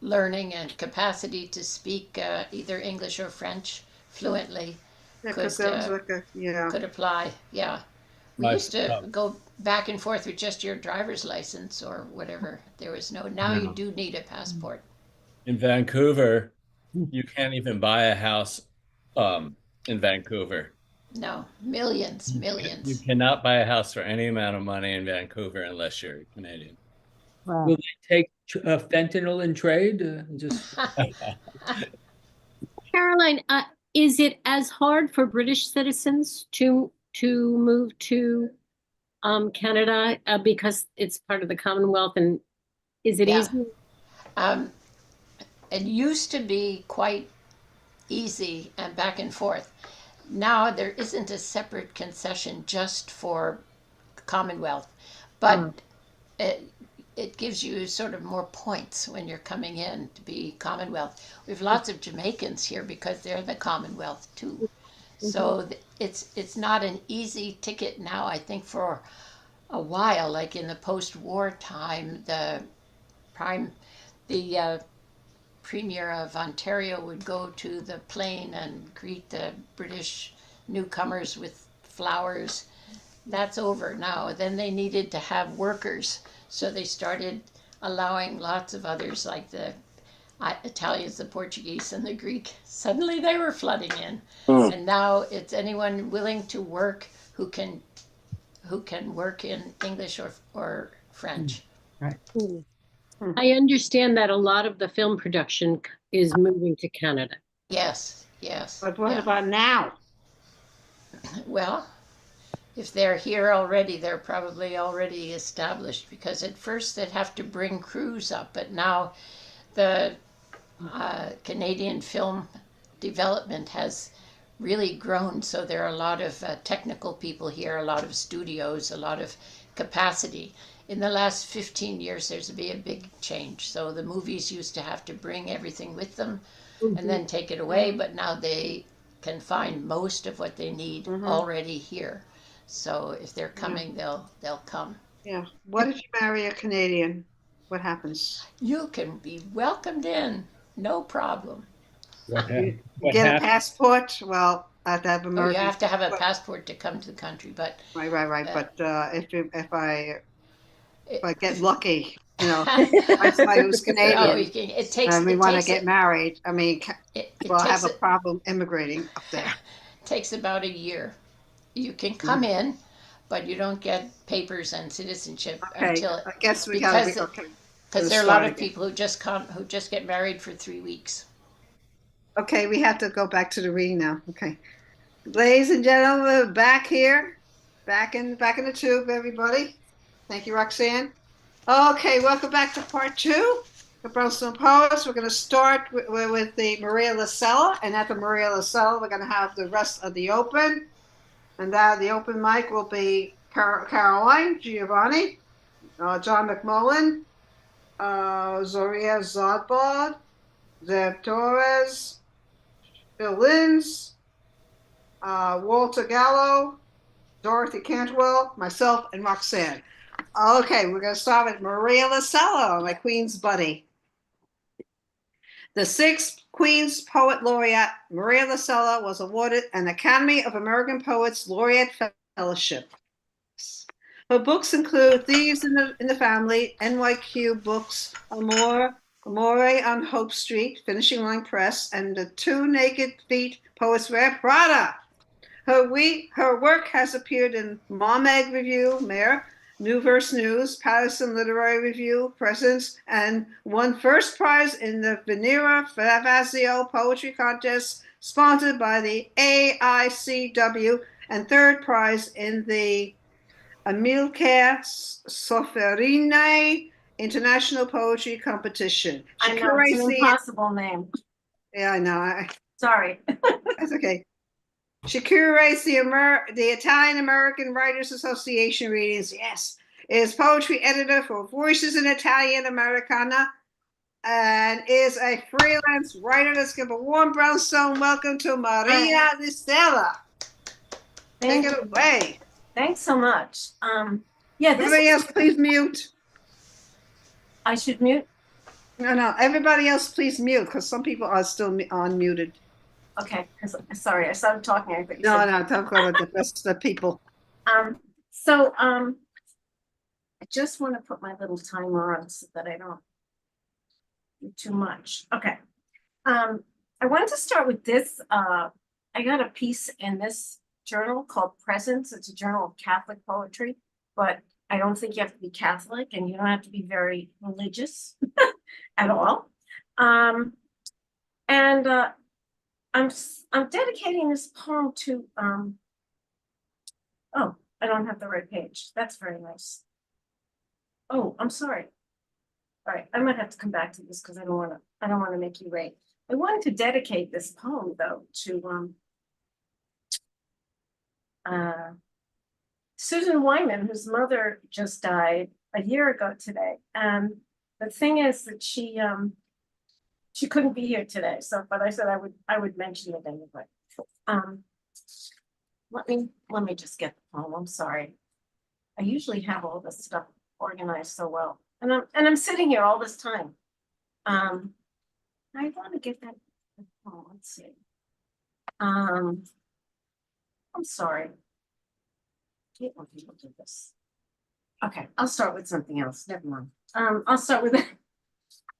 learning and capacity to speak either English or French fluently Yeah, 'cause that was like could apply. Yeah. We My- used to go back and forth with just your driver's license or whatever. There was now you do need a passport. In Vancouver, you can't even buy a house in Vancouver. No, millions. You cannot buy a house for any amount of money in Vancouver unless you're Canadian. Will they take fentanyl in trade? Just Caroline, is it as hard for British citizens to move to Canada because it's part of the Commonwealth, and is it Yeah. easy? It used to be quite easy and back and forth. Now there isn't a separate concession just for Commonwealth, but it gives you sort of more points when you're coming in to be Commonwealth. We have lots of Jamaicans here because they're the Commonwealth too. So it's not an easy ticket now. I think for a while, like in the post-war time, the Premier of Ontario would go to the plane and greet the British newcomers with flowers. That's over now. Then they needed to have workers, so they started allowing lots of others, like the Italians, the Portuguese, and the Greek. Suddenly they were flooding in, and now it's anyone willing to work who can work in English or French. Right. I understand that a lot of the film production is moving to Canada. Yes, yes. But what yeah. about now? Well, if they're here already, they're probably already established, because at first they'd have to bring crews up, but now the Canadian film development has really grown, so there are a lot of technical people here, a lot of studios, a lot of capacity. In the last 15 years, there's been a big change. So the movies used to have to bring everything with them and then take it away, but now they can find most of what they need already here. So if they're coming, they'll come. Yeah. What if you marry a Canadian? What happens? You can be welcomed in, no problem. You get a passport? Well, I have to have Oh, American. you have to have a passport to come to the country, but Right. But if I get lucky, by somebody who's Canadian, it takes. and we It want to takes get married, I mean, we'll have a takes problem immigrating up there. takes about a year. You can come in, but you don't get papers and citizenship until. I guess we gotta be okay. Because there are a lot of people who just get married for 3 weeks. Okay, we have to go back to the reading now. Okay, ladies and gentlemen, back here, back in the tube, everybody. Thank you, Roxanne. Okay, welcome back to part 2 of Brownstone Poets. We're going to start with the Maria Lacella, and at the Maria Lacella, we're going to have the rest of the open. And that the open mic will be Caroline Giovanni, John McMullen, Zoria Zodbod, Zeb Torres, Bill Linz, Walter Gallo, Dorothy Cantwell, myself, and Roxanne. Okay, we're going to start with Maria Lacella, my Queen's buddy. The 6th Queen's Poet Laureate, Maria Lacella, was awarded an Academy of American Poets Laureate Fellowship. Her books include Thieves in the Family, NYQ Books, Amore on Hope Street, Finishing Line Press, and The 2 Naked Feet Poets Wear Prada. Her work has appeared in Marmeg Review, Mayor, New Verse News, Patterson Literary Review, Presence, and won first prize in the Venera Fazio Poetry Contest, sponsored by the AICW, and third prize in the Amilcare Soferine International Poetry Competition. I know, it's an impossible name. Yeah, I know. Sorry. That's okay. She curates the Italian American Writers Association readings. Yes, is poetry editor for Voices in Italian Americana, and is a freelance writer. Let's give a warm Brownstone welcome to Maria Lacella. Take it away. Thanks so much. Yeah. Everybody else, please mute. I should mute. No. Everybody else, please mute, because some people are still unmuted. Okay, sorry, I started talking. No, talk about the rest of the people. I just want to put my little timer on so that I don't do too much. Okay. I wanted to start with this. I got a piece in this journal called Presence. It's a journal of Catholic poetry, but I don't think you have to be Catholic, and you don't have to be very religious at all. And I'm dedicating this poem to oh, I don't have the right page. That's very nice. Oh, I'm sorry. All right, I might have to come back to this because I don't want to make you wait. I wanted to dedicate this poem though to Susan Wyman, whose mother just died a year ago today. And the thing is that she couldn't be here today. So, but I said I would mention it anyway. Let me just get the poem. I'm sorry. I usually have all this stuff organized so well, and I'm sitting here all this time. I want to get that. Oh, let's see. I'm sorry. I hate when people do this. Okay, I'll start with something else. Never mind. I'll start with.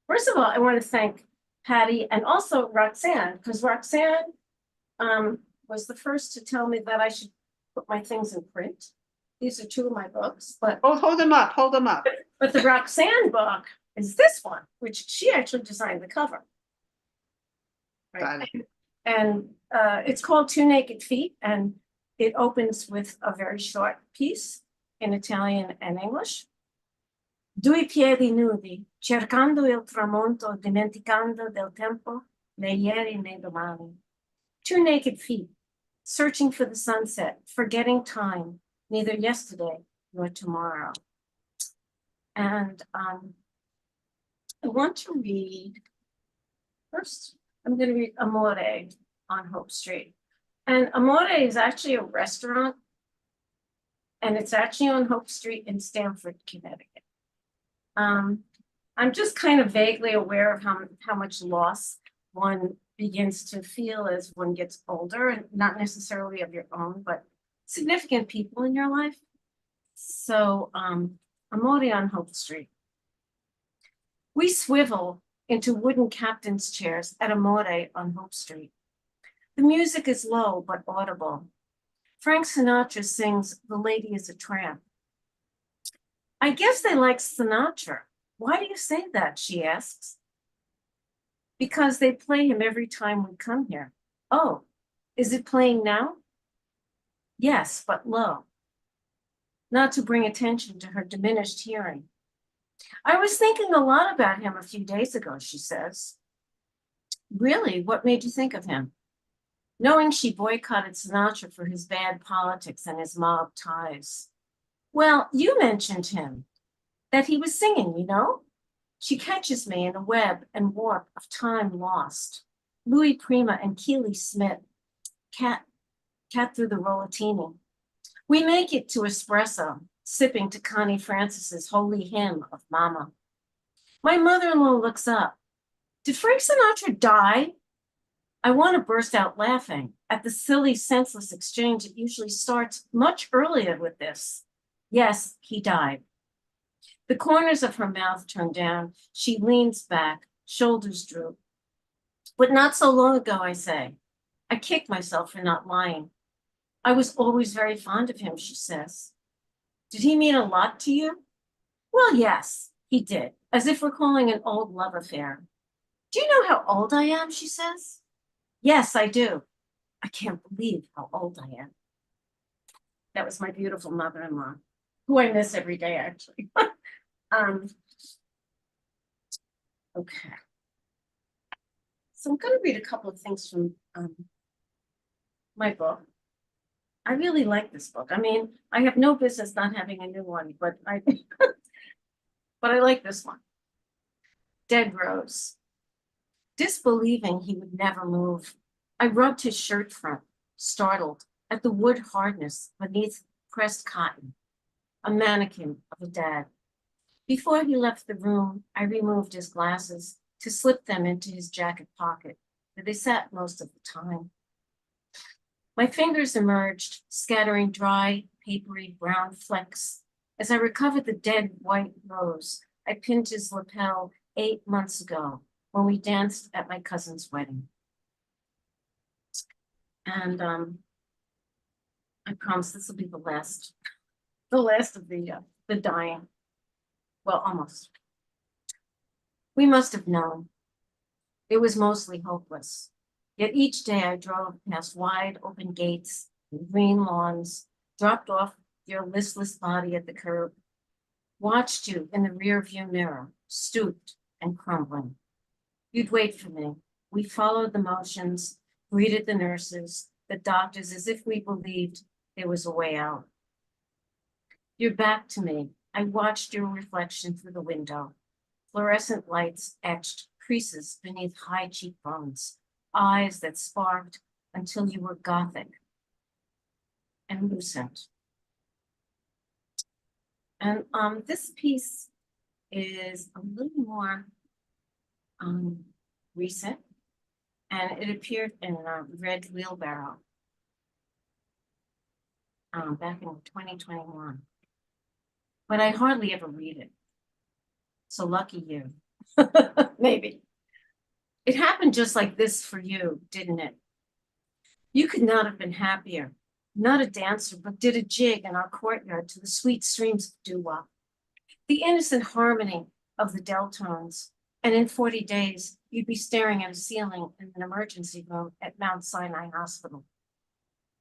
First of all, I want to thank Patty and also Roxanne, because Roxanne was the first to tell me that I should put my things in print. These are two of my books, but hold them up, hold them up. But the Roxanne book is this one, which she actually designed the cover. Right? Got it. And it's called Two Naked Feet, and it opens with a very short piece in Italian and English. Due piedi nudi, cercando il tramonto, dimenticando del tempo, né ieri né domani. Two naked feet, searching for the sunset, forgetting time, neither yesterday nor tomorrow. And I want to read, first, I'm going to read Amore on Hope Street. And Amore is actually a restaurant, and it's actually on Hope Street in Stamford, Connecticut. I'm just kind of vaguely aware of how much loss one begins to feel as one gets older, and not necessarily of your own, but significant people in your life. So Amore on Hope Street. We swivel into wooden captain's chairs at Amore on Hope Street. The music is low but audible. Frank Sinatra sings "The Lady is a Tramp." I guess they like Sinatra. Why do you say that? She asks. Because they play him every time we come here. Oh, is it playing now? Yes, but low. Not to bring attention to her diminished hearing. I was thinking a lot about him a few days ago, she says. Really? What made you think of him? Knowing she boycotted Sinatra for his bad politics and his mob ties. Well, you mentioned him, that he was singing, you know? She catches me in a web and warp of time lost. Louis Prima and Keely Smith, cat through the rollatini. We make it to espresso, sipping to Connie Francis's holy hymn of Mama. My mother-in-law looks up. Did Frank Sinatra die? I want to burst out laughing at the silly, senseless exchange that usually starts much earlier with this. Yes, he died. The corners of her mouth turn down. She leans back, shoulders droop. But not so long ago, I say. I kick myself for not lying. I was always very fond of him, she says. Did he mean a lot to you? Well, yes, he did, as if recalling an old love affair. Do you know how old I am, she says. Yes, I do. I can't believe how old I am. That was my beautiful mother-in-law, who I miss every day, actually. Okay. So I'm going to read a couple of things from my book. I really like this book. I mean, I have no business not having a new one, but I like this one. Dead Rose. Disbelieving he would never move, I rubbed his shirt front, startled at the wood hardness beneath pressed cotton, a mannequin of a dad. Before he left the room, I removed his glasses to slip them into his jacket pocket, where they sat most of the time. My fingers emerged, scattering dry, papery brown flecks. As I recovered the dead white rose, I pinned his lapel 8 months ago when we danced at my cousin's wedding. And I promise this will be the last of the the dying. Well, almost. We must have known. It was mostly hopeless. Yet each day I drove past wide open gates and green lawns, dropped off your listless body at the curb, watched you in the rear view mirror, stooped and crumbling. You'd wait for me. We followed the motions, greeted the nurses, the doctors, as if we believed there was a way out. Your back to me. I watched your reflection through the window. Fluorescent lights etched creases beneath high cheekbones, eyes that sparked until you were gothic and lucent. And this piece is a little more recent, and it appeared in Red Wheelbarrow back in 2021. But I hardly ever read it. So lucky you. Maybe. It happened just like this for you, didn't it? You could not have been happier. Not a dancer, but did a jig in our courtyard to the sweet streams of doo-wop. The innocent harmony of the deltones. And in 40 days, you'd be staring at a ceiling in an emergency room at Mount Sinai Hospital.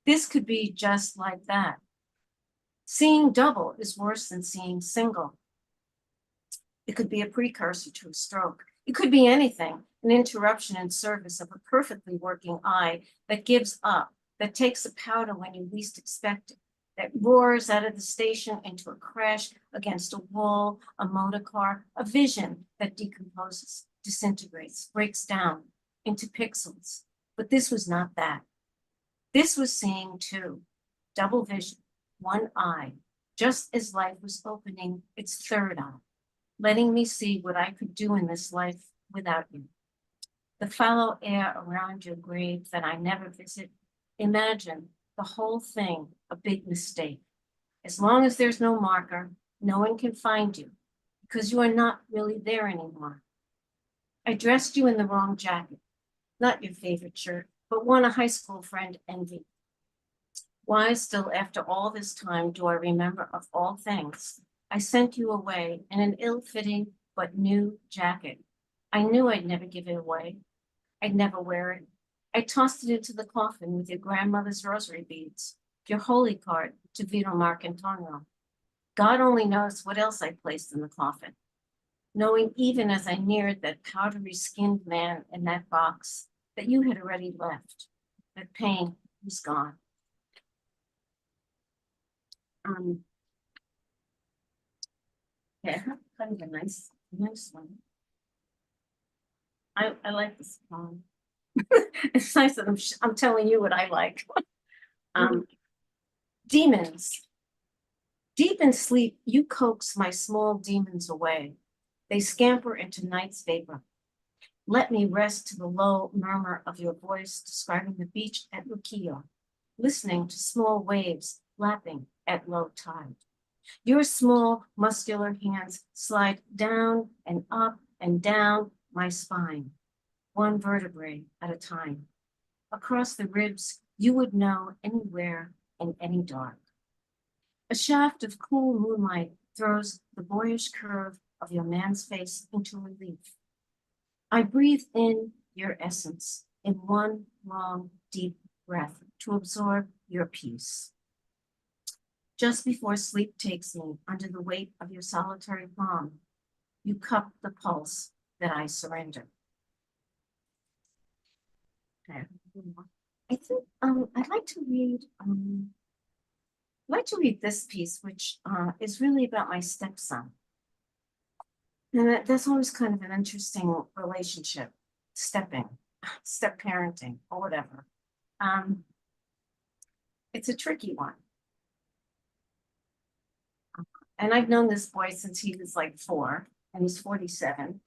This could be just like that. Seeing double is worse than seeing single. It could be a precursor to a stroke. It could be anything, an interruption in service of a perfectly working eye that gives up, that takes a powder when you least expect it, that roars out of the station into a crash against a wall, a motor car, a vision that decomposes, disintegrates, breaks down into pixels. But this was not that. This was seeing two, double vision, one eye, just as life was opening its third eye, letting me see what I could do in this life without you. The fallow air around your grave that I never visit. Imagine the whole thing a big mistake. As long as there's no marker, no one can find you because you are not really there anymore. I dressed you in the wrong jacket, not your favorite shirt, but one a high school friend envied. Why still after all this time do I remember of all things? I sent you away in an ill-fitting but new jacket. I knew I'd never give it away. I'd never wear it. I tossed it into the coffin with your grandmother's rosary beads, your holy card to Vito Marcantonio. God only knows what else I placed in the coffin, knowing even as I neared that powdery-skinned man in that box that you had already left, that pain was gone. Yeah, kind of a nice one. I like this poem. It's nice that I'm telling you what I like. Demons. Deep in sleep, you coax my small demons away. They scamper into night's vapor. Let me rest to the low murmur of your voice describing the beach at Luquillo, listening to small waves lapping at low tide. Your small muscular hands slide down and up and down my spine, one vertebrae at a time. Across the ribs, you would know anywhere in any dark. A shaft of cool moonlight throws the boyish curve of your man's face into relief. I breathe in your essence in one long, deep breath to absorb your peace. Just before sleep takes me under the weight of your solitary palm, you cup the pulse that I surrender. Okay. I think I'd like to read this piece, which is really about my stepson. And that's always kind of an interesting relationship, step parenting, or whatever. It's a tricky one. And I've known this boy since he was like 4, and he's 47.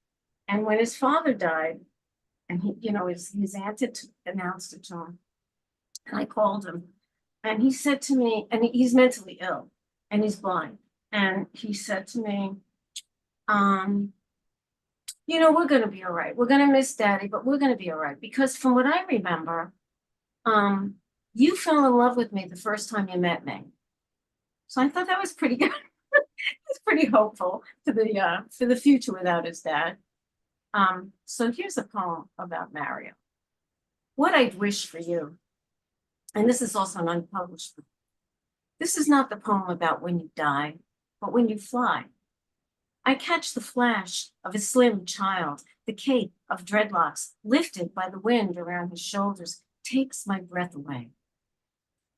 And when his father died, and his aunt had announced it to him, and I called him, and he said to me, and he's mentally ill, and he's blind, and he said to me, we're going to be all right. We're going to miss Daddy, but we're going to be all right. Because from what I remember, you fell in love with me the first time you met me. So I thought that was pretty good. He's pretty hopeful for the future without his dad. So here's a poem about Mario. What I'd wish for you, and this is also an unpublished book. This is not the poem about when you die, but when you fly. I catch the flash of a slim child, the cape of dreadlocks lifted by the wind around his shoulders takes my breath away.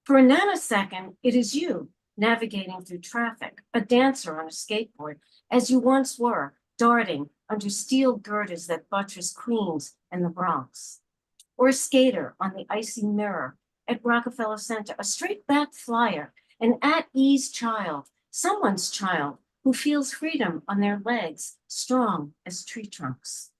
For a nanosecond, it is you navigating through traffic, a dancer on a skateboard, as you once were, darting under steel girders that buttress Queens and the Bronx. Or a skater on the icy mirror at Rockefeller Center, a straight-back flyer, an at-ease child, someone's child, who feels freedom on their legs, strong as tree trunks.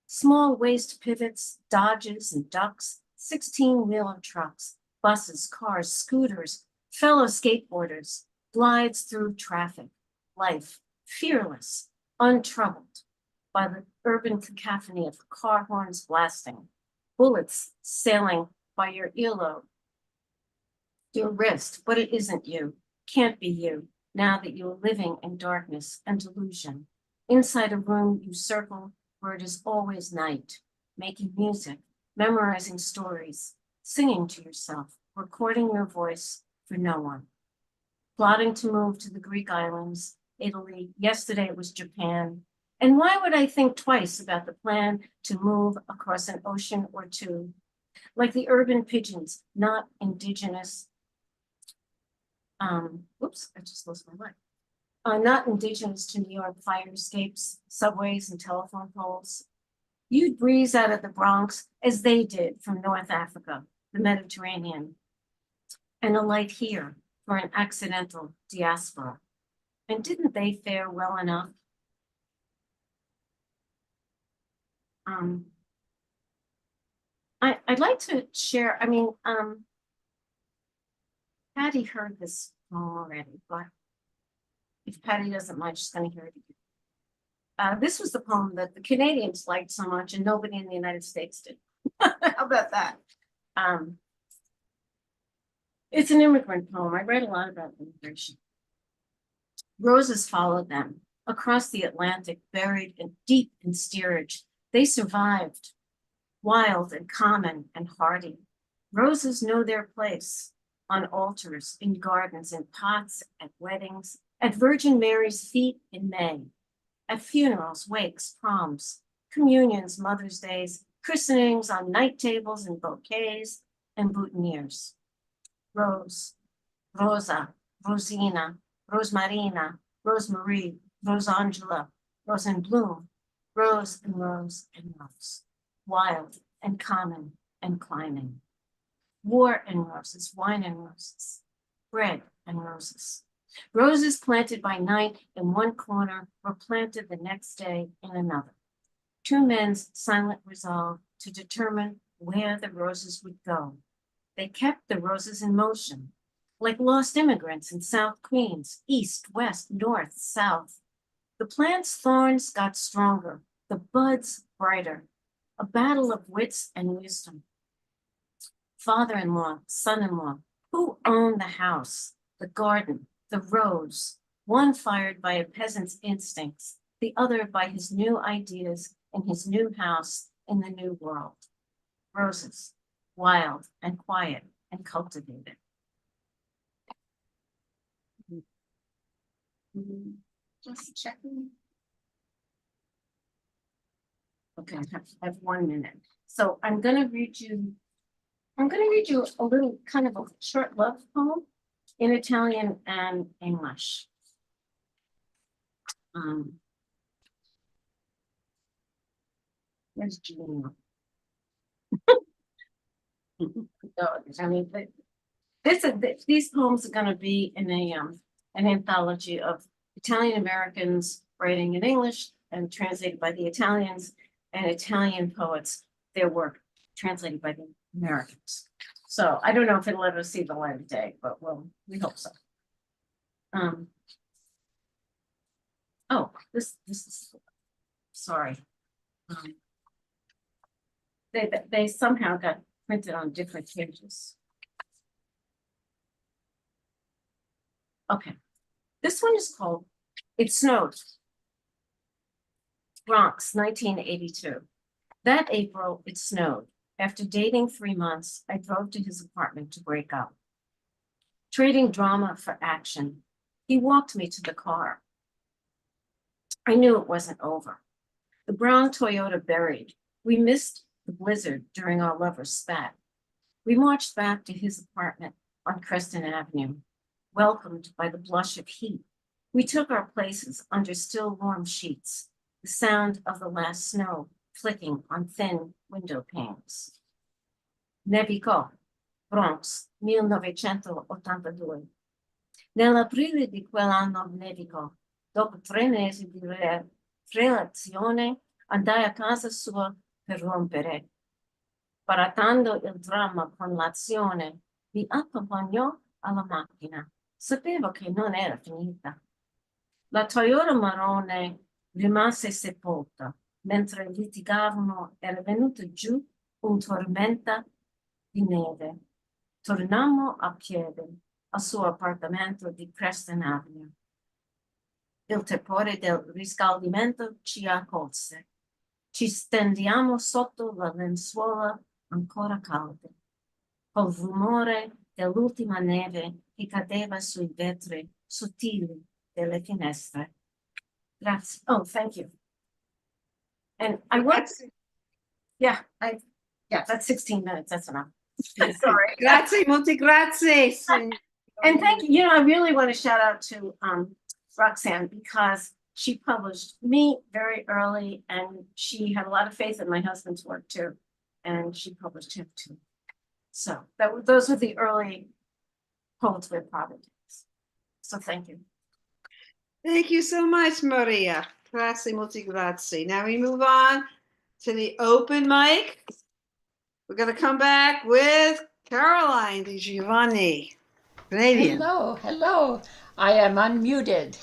Small waist pivots, dodges and ducks, 16-wheeler trucks, buses, cars, scooters, fellow skateboarders, glides through traffic, life, fearless, untroubled by the urban cacophony of car horns blasting, bullets sailing by your earlobe, your wrist, but it isn't you, can't be you, now that you are living in darkness and delusion. Inside a room you circle where it is always night, making music, memorizing stories, singing to yourself, recording your voice for no one. Plotting to move to the Greek islands, Italy, yesterday it was Japan. And why would I think twice about the plan to move across an ocean or two? Like the urban pigeons, not indigenous. Oops, I just lost my mind. Not indigenous to New York fire escapes, subways, and telephone poles. You'd breeze out of the Bronx as they did from North Africa, the Mediterranean, and alight here for an accidental diaspora. And didn't they fare well enough? I'd like to share, Patty heard this poem already, but if Patty doesn't mind, she's going to hear it again. This was the poem that the Canadians liked so much and nobody in the United States did. How about that? It's an immigrant poem. I read a lot about immigration. Roses followed them across the Atlantic, buried in deep in steerage. They survived, wild and common and hardy. Roses know their place on altars, in gardens, in pots, at weddings, at Virgin Mary's feet in May, at funerals, wakes, proms, communions, Mother's Days, christenings on night tables and bouquets and boutonnieres. Rose, Rosa, Rosina, Rosemarina, Rosemarie, Rosangela, Rose and Bloom, Rose and Rose and Rose, wild and common and climbing. War and roses, wine and roses, bread and roses. Roses planted by night in one corner were planted the next day in another. Two men's silent resolve to determine where the roses would go. They kept the roses in motion, like lost immigrants in South Queens, east, west, north, south. The plant's thorns got stronger, the buds brighter, a battle of wits and wisdom. Father-in-law, son-in-law, who owned the house, the garden, the rose, one fired by a peasant's instincts, the other by his new ideas in his new house in the new world. Roses, wild and quiet and cultivated. Just checking. Okay, I have 1 minute. So I'm gonna read you a little kind of a short love poem in Italian and English. Where's Julia? These poems are going to be in an anthology of Italian Americans writing in English and translated by the Italians, and Italian poets, their work translated by the Americans. So I don't know if it'll ever see the light of day, but we hope so. Oh, this is, sorry. They somehow got printed on different pages. Okay, this one is called It snowed. Bronx, 1982. That April, it snowed. After dating 3 months, I drove to his apartment to break up. Trading drama for action, he walked me to the car. I knew it wasn't over. The brown Toyota buried. We missed the blizzard during our lover's spat. We marched back to his apartment on Creston Avenue, welcomed by the blush of heat. We took our places under still warm sheets, the sound of the last snow flicking on thin window panes. Nevicò, Bronx, 1982. Nell'aprile di quell'anno nevicò. Dopo 3 mesi di relazione, andai a casa sua per rompere. Barattando il dramma con l'azione, mi accompagnò alla macchina. Sapevo che non era finita. La Toyota marrone rimase sepolta. Mentre litigavano era venuto giù un tormenta di neve. Tornammo a piedi al suo appartamento di Creston Avenue. Il tepore del riscaldamento ci accolse. Ci stendiamo sotto la lenzuola ancora calde, col rumore dell'ultima neve che cadeva sui vetri sottili delle finestre. Grazie. Oh, thank you. And I want, yeah, that's 16 minutes. That's enough. Sorry. Grazie, molti grazie. And thank you. You know, I really want to shout out to Roxanne because she published me very early and she had a lot of faith in my husband's work too. And she published him too. So those were the early poets with Providence. So thank you. Thank you so much, Maria. Grazie, molti grazie. Now we move on to the open mic. We're going to come back with Caroline Di Giovanni, Canadian. Hello. I am unmuted.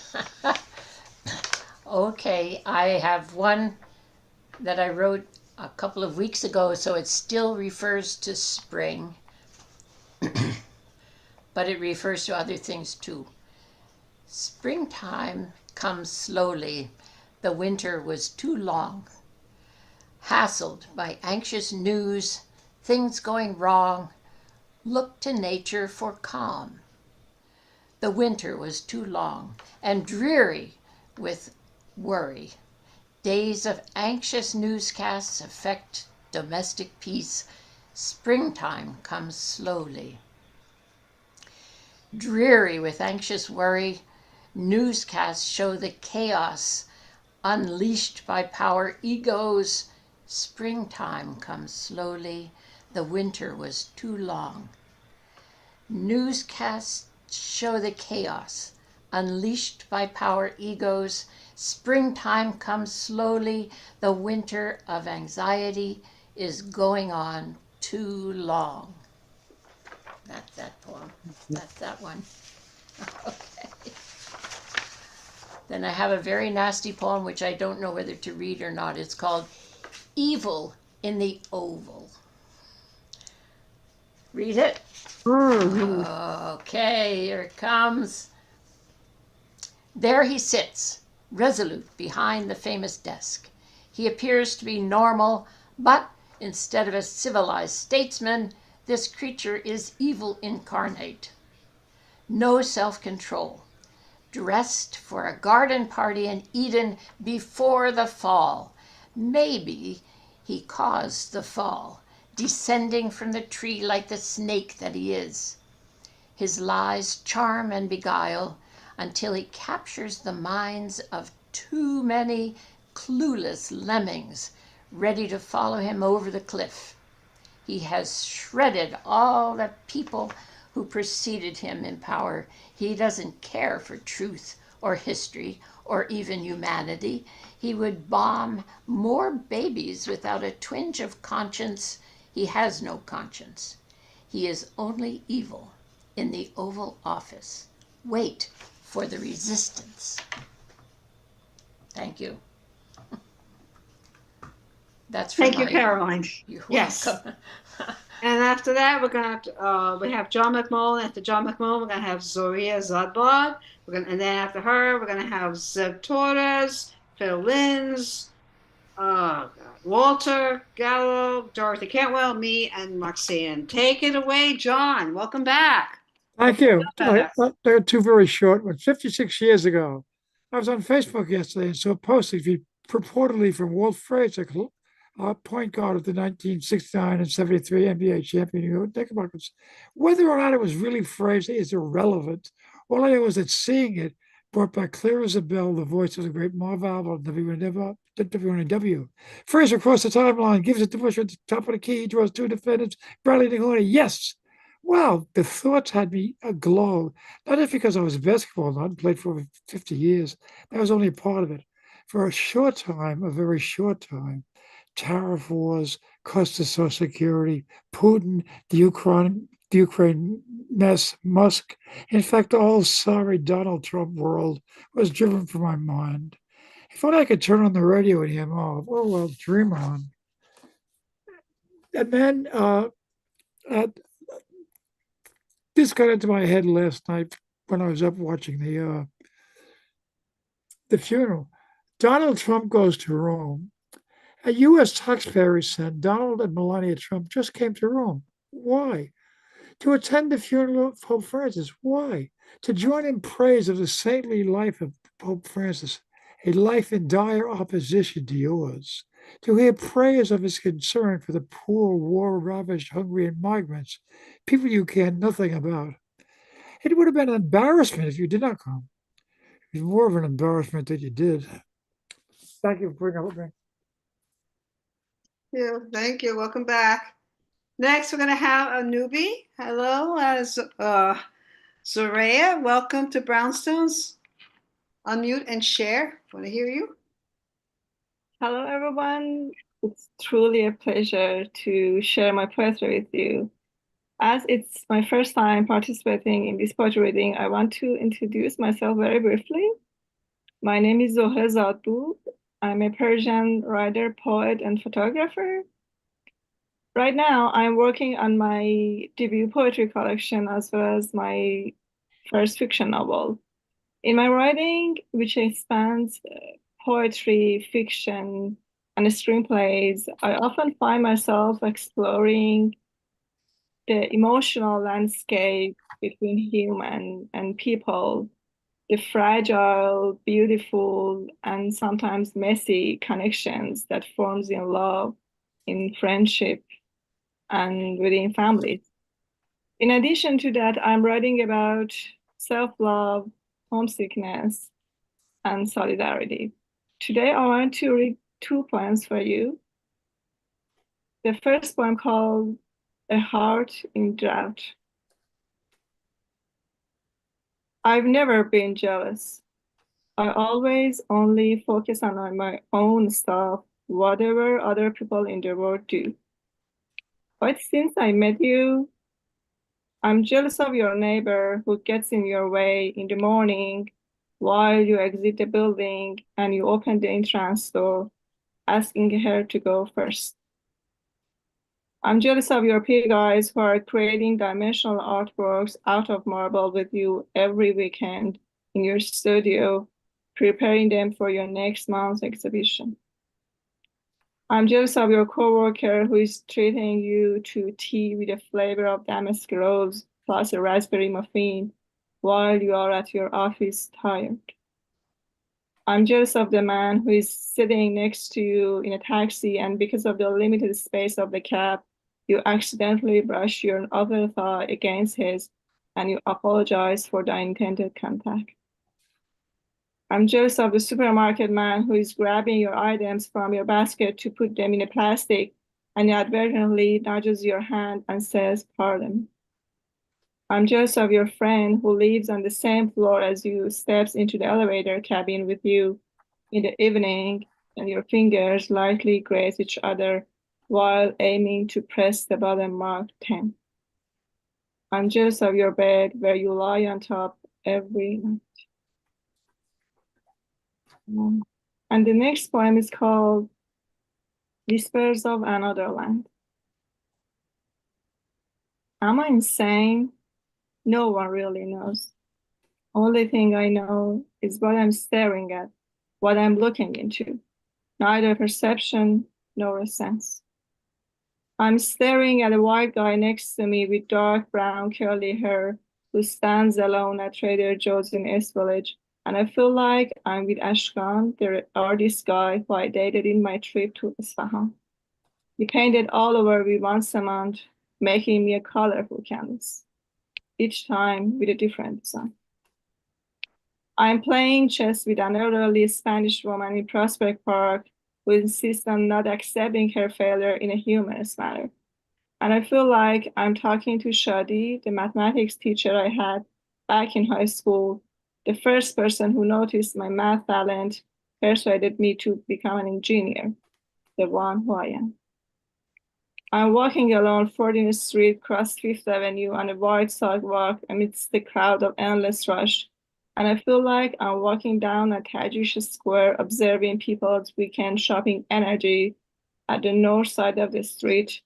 Okay, I have one that I wrote a couple of weeks ago, so it still refers to spring, but it refers to other things too. Springtime comes slowly. The winter was too long. Hassled by anxious news, things going wrong, look to nature for calm. The winter was too long and dreary with worry. Days of anxious newscasts affect domestic peace. Springtime comes slowly. Dreary with anxious worry, newscasts show the chaos unleashed by power egos. Springtime comes slowly. The winter was too long. Newscasts show the chaos unleashed by power egos. Springtime comes slowly. The winter of anxiety is going on too long. That's that poem. That's that one. Okay. Then I have a very nasty poem which I don't know whether to read or not. It's called Evil in the Oval. Read it? Okay, here it comes. There he sits, resolute behind the famous desk. He appears to be normal, but instead of a civilized statesman, this creature is evil incarnate. No self-control. Dressed for a garden party in Eden before the fall. Maybe he caused the fall, descending from the tree like the snake that he is. His lies charm and beguile until he captures the minds of too many clueless lemmings ready to follow him over the cliff. He has shredded all the people who preceded him in power. He doesn't care for truth or history or even humanity. He would bomb more babies without a twinge of conscience. He has no conscience. He is only evil in the Oval Office. Wait for the resistance. Thank you. That's from Thank you, Caroline. You're Yes. welcome. And after that, we're gonna we have John McMullen. After John McMullen, we're gonna have Zoria Zadbod. And then after her, we're gonna have Zeb Torres, Phil Linz, God, Walter Gallo, Dorothy Cantwell, me, and Roxanne. Take it away, John. Welcome back. Thank you. They're two very short ones. 56 years ago, I was on Facebook yesterday and saw a posting purportedly from Walt Frazier, point guard of the 1969 and 73 NBA champion New York Knickerbockers. Whether or not it was really Frazier is irrelevant. All I know is that seeing it brought back clear as a bell the voice of the great Marv Albert on WNW. Frazier across the timeline, gives it to Bush at the top of the key, draws two defenders, Bradley the corner. Yes. Wow, the thoughts had me aglow. Not just because I was a basketball nut and played for over 50 years. That was only a part of it. For a short time, a very short time, tariff wars, cost of Social Security, Putin, the Ukraine mess, Musk. In fact, the whole sorry Donald Trump world was driven from my mind. If only I could turn on the radio and hear more. Oh, well, dream on. And then this got into my head last night when I was up watching the funeral. Donald Trump goes to Rome. A U.S. taxpayer said Donald and Melania Trump just came to Rome. Why? To attend the funeral of Pope Francis. Why? To join in praise of the saintly life of Pope Francis, a life in dire opposition to yours. To hear prayers of his concern for the poor, war-ravaged Hungarian migrants, people you care nothing about. It would have been an embarrassment if you did not come. It was more of an embarrassment that you did. Thank you for bringing up me. Yeah, thank you. Welcome back. Next, we're going to have a newbie. Hello, Zorea. Welcome to Brownstones. Unmute and share. Want to hear you? Hello, everyone. It's truly a pleasure to share my poetry with you. As it's my first time participating in this poetry reading, I want to introduce myself very briefly. My name is Zohra Zadbud. I'm a Persian writer, poet, and photographer. Right now, I'm working on my debut poetry collection as well as my first fiction novel. In my writing, which spans poetry, fiction, and screenplays, I often find myself exploring the emotional landscape between human and people, the fragile, beautiful, and sometimes messy connections that forms in love, in friendship, and within families. In addition to that, I'm writing about self-love, homesickness, and solidarity. Today, I want to read two poems for you. The first poem called A Heart in Drought. I've never been jealous. I always only focus on my own stuff, whatever other people in the world do. But since I met you, I'm jealous of your neighbor who gets in your way in the morning while you exit the building and you open the entrance door, asking her to go first. I'm jealous of your pig eyes who are creating dimensional artworks out of marble with you every weekend in your studio, preparing them for your next month's exhibition. I'm jealous of your coworker who is treating you to tea with a flavor of damask rose plus a raspberry muffin while you are at your office tired. I'm jealous of the man who is sitting next to you in a taxi and because of the limited space of the cab, you accidentally brush your other thigh against his and you apologize for the unintended contact. I'm jealous of the supermarket man who is grabbing your items from your basket to put them in a plastic and inadvertently nudges your hand and says, pardon. I'm jealous of your friend who lives on the same floor as you, steps into the elevator cabin with you in the evening, and your fingers lightly graze each other while aiming to press the button marked 10. I'm jealous of your bed where you lie on top every night. And the next poem is called Whispers of Another Land. Am I insane? No one really knows. Only thing I know is what I'm staring at, what I'm looking into. Neither perception nor a sense. I'm staring at a white guy next to me with dark brown curly hair who stands alone at Trader Joe's in East Village. And I feel like I'm with Ashkan, the artist guy who I dated in my trip to Isfahan. He painted all over with one cement, making me a colorful canvas, each time with a different design. I'm playing chess with an elderly Spanish woman in Prospect Park who insists on not accepting her failure in a humorous manner. And I feel like I'm talking to Shadi, the mathematics teacher I had back in high school, the first person who noticed my math talent, persuaded me to become an engineer, the one who I am. I'm walking along 14th Street, across Fifth Avenue on a wide sidewalk amidst the crowd of endless rush. And I feel like I'm walking down a Tajish Square, observing people's weekend shopping energy at the north side of the street,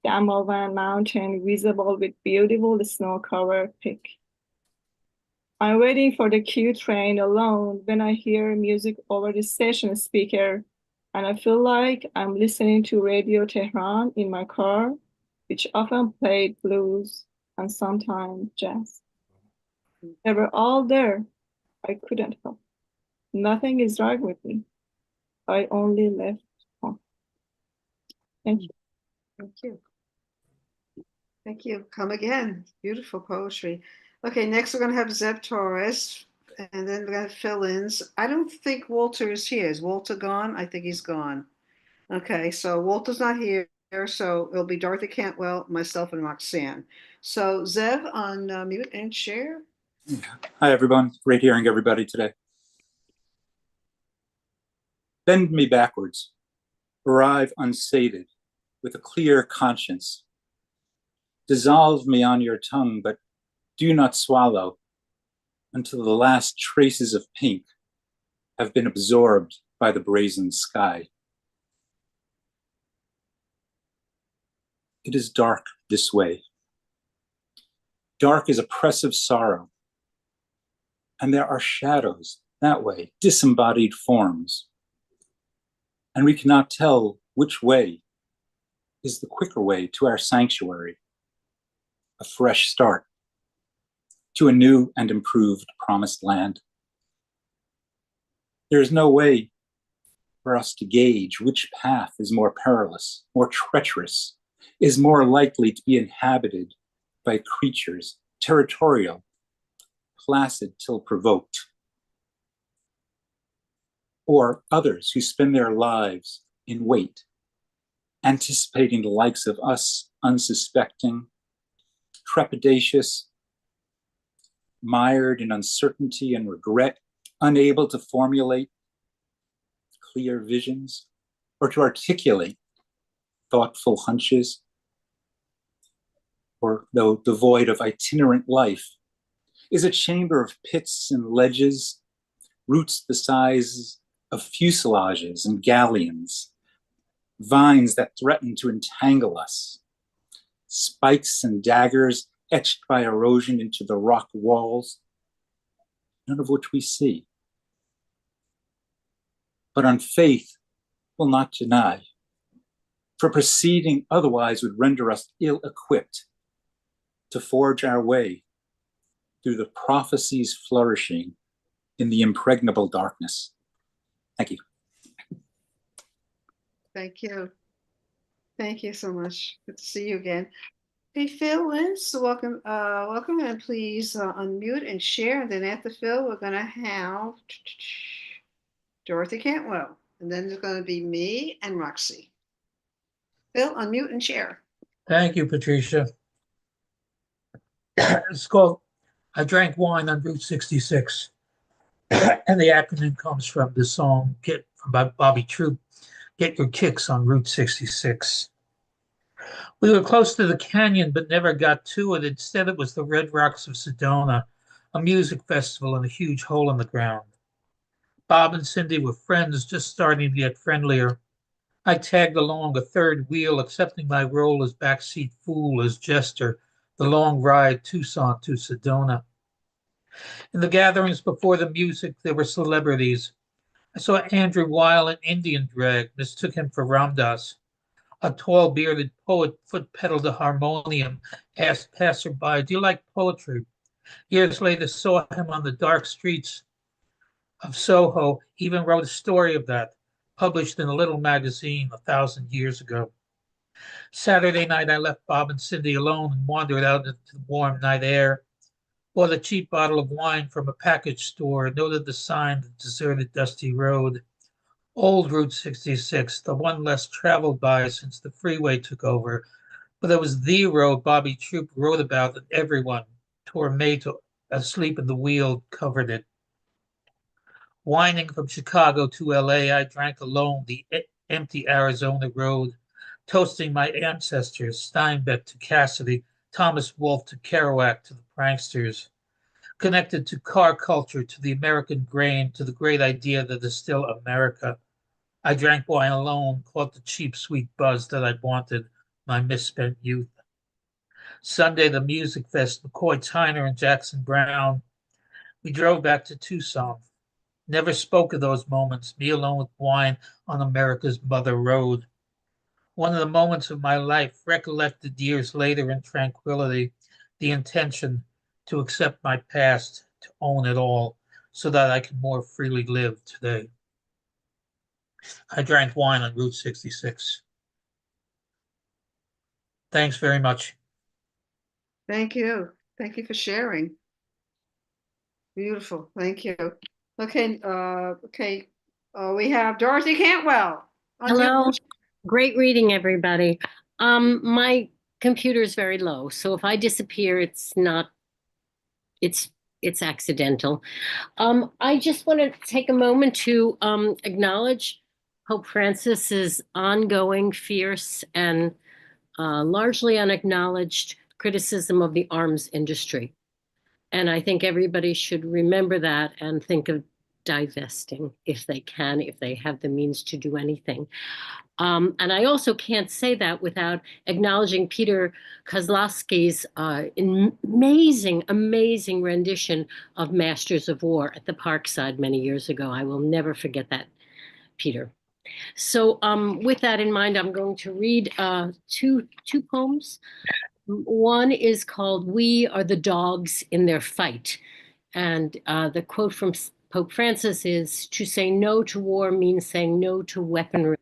Damovan Mountain, visible with beautiful snow-covered peak. I'm waiting for the Q train alone when I hear music over the station speaker, and I feel like I'm listening to Radio Tehran in my car, which often played blues and sometimes jazz. They were all there. I couldn't help. Nothing is wrong with me. I only left home. Thank you. Thank you. Thank you. Come again. Beautiful poetry. Okay, next we're going to have Zeb Torres, and then we're going to fill-ins. I don't think Walter is here. Is Walter gone? I think he's gone. Okay, so Walter's not here, so it'll be Dorothy Cantwell, myself, and Roxanne. So Zeb on mute and share. Hi, everyone. Great hearing everybody today. Bend me backwards. Arrive unsated, with a clear conscience. Dissolve me on your tongue, but do not swallow until the last traces of pink have been absorbed by the brazen sky. It is dark this way. Dark is oppressive sorrow. And there are shadows that way, disembodied forms. And we cannot tell which way is the quicker way to our sanctuary, a fresh start, to a new and improved promised land. There is no way for us to gauge which path is more perilous, more treacherous, is more likely to be inhabited by creatures, territorial, placid till provoked, or others who spend their lives in wait, anticipating the likes of us, unsuspecting, trepidatious, mired in uncertainty and regret, unable to formulate clear visions or to articulate thoughtful hunches, or though devoid of itinerant life, is a chamber of pits and ledges, roots the size of fuselages and galleons, vines that threaten to entangle us, spikes and daggers etched by erosion into the rock walls, none of which we see. But on faith will not deny, for proceeding otherwise would render us ill-equipped to forge our way through the prophecies flourishing in the impregnable darkness. Thank you. Thank you. Thank you so much. Good to see you again. Hey, Phil Lynch, welcome, welcome, and please unmute and share. And then after Phil, we're going to have Dorothy Cantwell, and then there's going to be me and Roxy. Phil, unmute and share. Thank you, Patricia. It's called I Drank Wine on Route 66. And the acronym comes from the song by Bobby Troop, Get Your Kicks on Route 66. We were close to the canyon, but never got to it. Instead, it was the Red Rocks of Sedona, a music festival and a huge hole in the ground. Bob and Cindy were friends, just starting to get friendlier. I tagged along a third wheel, accepting my role as backseat fool, as jester, the long ride Tucson to Sedona. In the gatherings before the music, there were celebrities. I saw Andrew Weil in Indian drag, mistook him for Ramdas. A tall, bearded poet foot-pedaled a harmonium, asked passerby, "Do you like poetry?" Years later, saw him on the dark streets of Soho, even wrote a story of that, published in a little magazine 1,000 years ago. Saturday night, I left Bob and Cindy alone and wandered out into the warm night air, bought a cheap bottle of wine from a package store, noted the sign, the deserted, dusty road. Old Route 66, the one less traveled by since the freeway took over, but it was the road Bobby Troop wrote about that everyone, Tormato, asleep at the wheel, covered it. Winding from Chicago to LA, I drank alone the empty Arizona road, toasting my ancestors, Steinbeck to Cassidy, Thomas Wolfe to Kerouac to the pranksters, connected to car culture, to the American grain, to the great idea that is still America. I drank wine alone, caught the cheap, sweet buzz that I'd wanted, my misspent youth. Sunday, the music fest, McCoy Tyner and Jackson Browne. We drove back to Tucson. Never spoke of those moments, me alone with wine on America's Mother Road. One of the moments of my life, recollected years later in tranquility, the intention to accept my past, to own it all, so that I can more freely live today. I drank wine on Route 66. Thanks very much. Thank you. Thank you for sharing. Beautiful. Thank you. Okay. We have Dorothy Cantwell. Hello. Great reading, everybody. My computer is very low, so if I disappear, it's accidental. I just want to take a moment to acknowledge Pope Francis's ongoing, fierce, and largely unacknowledged criticism of the arms industry. And I think everybody should remember that and think of divesting if they can, if they have the means to do anything. And I also can't say that without acknowledging Peter Kozlowski's amazing, amazing rendition of Masters of War at the Parkside many years ago. I will never forget that, Peter. So with that in mind, I'm going to read two poems. One is called "We Are the Dogs in Their Fight." And the quote from Pope Francis is, "To say no to war means saying no to weaponry.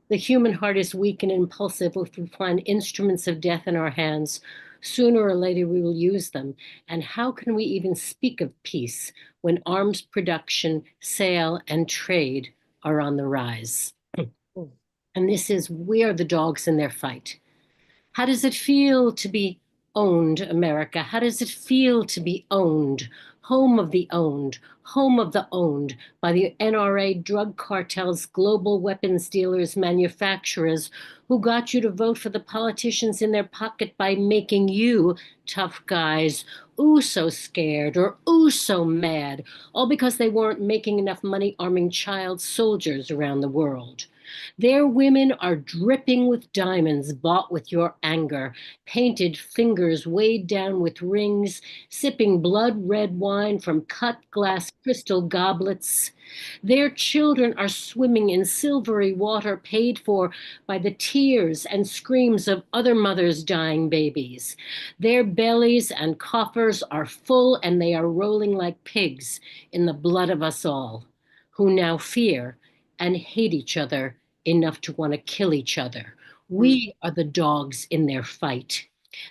The human heart is weak and impulsive. If we find instruments of death in our hands, sooner or later we will use them. And how can we even speak of peace when arms production, sale, and trade are on the rise?" And this is, "We are the dogs in their fight." How does it feel to be owned, America? How does it feel to be owned? Home of the owned, home of the owned by the NRA, drug cartels, global weapons dealers, manufacturers who got you to vote for the politicians in their pocket by making you tough guys, ooh so scared or ooh so mad, all because they weren't making enough money arming child soldiers around the world. Their women are dripping with diamonds bought with your anger, painted fingers weighed down with rings, sipping blood-red wine from cut glass crystal goblets. Their children are swimming in silvery water paid for by the tears and screams of other mothers' dying babies. Their bellies and coffers are full and they are rolling like pigs in the blood of us all, who now fear and hate each other enough to want to kill each other. We are the dogs in their fight.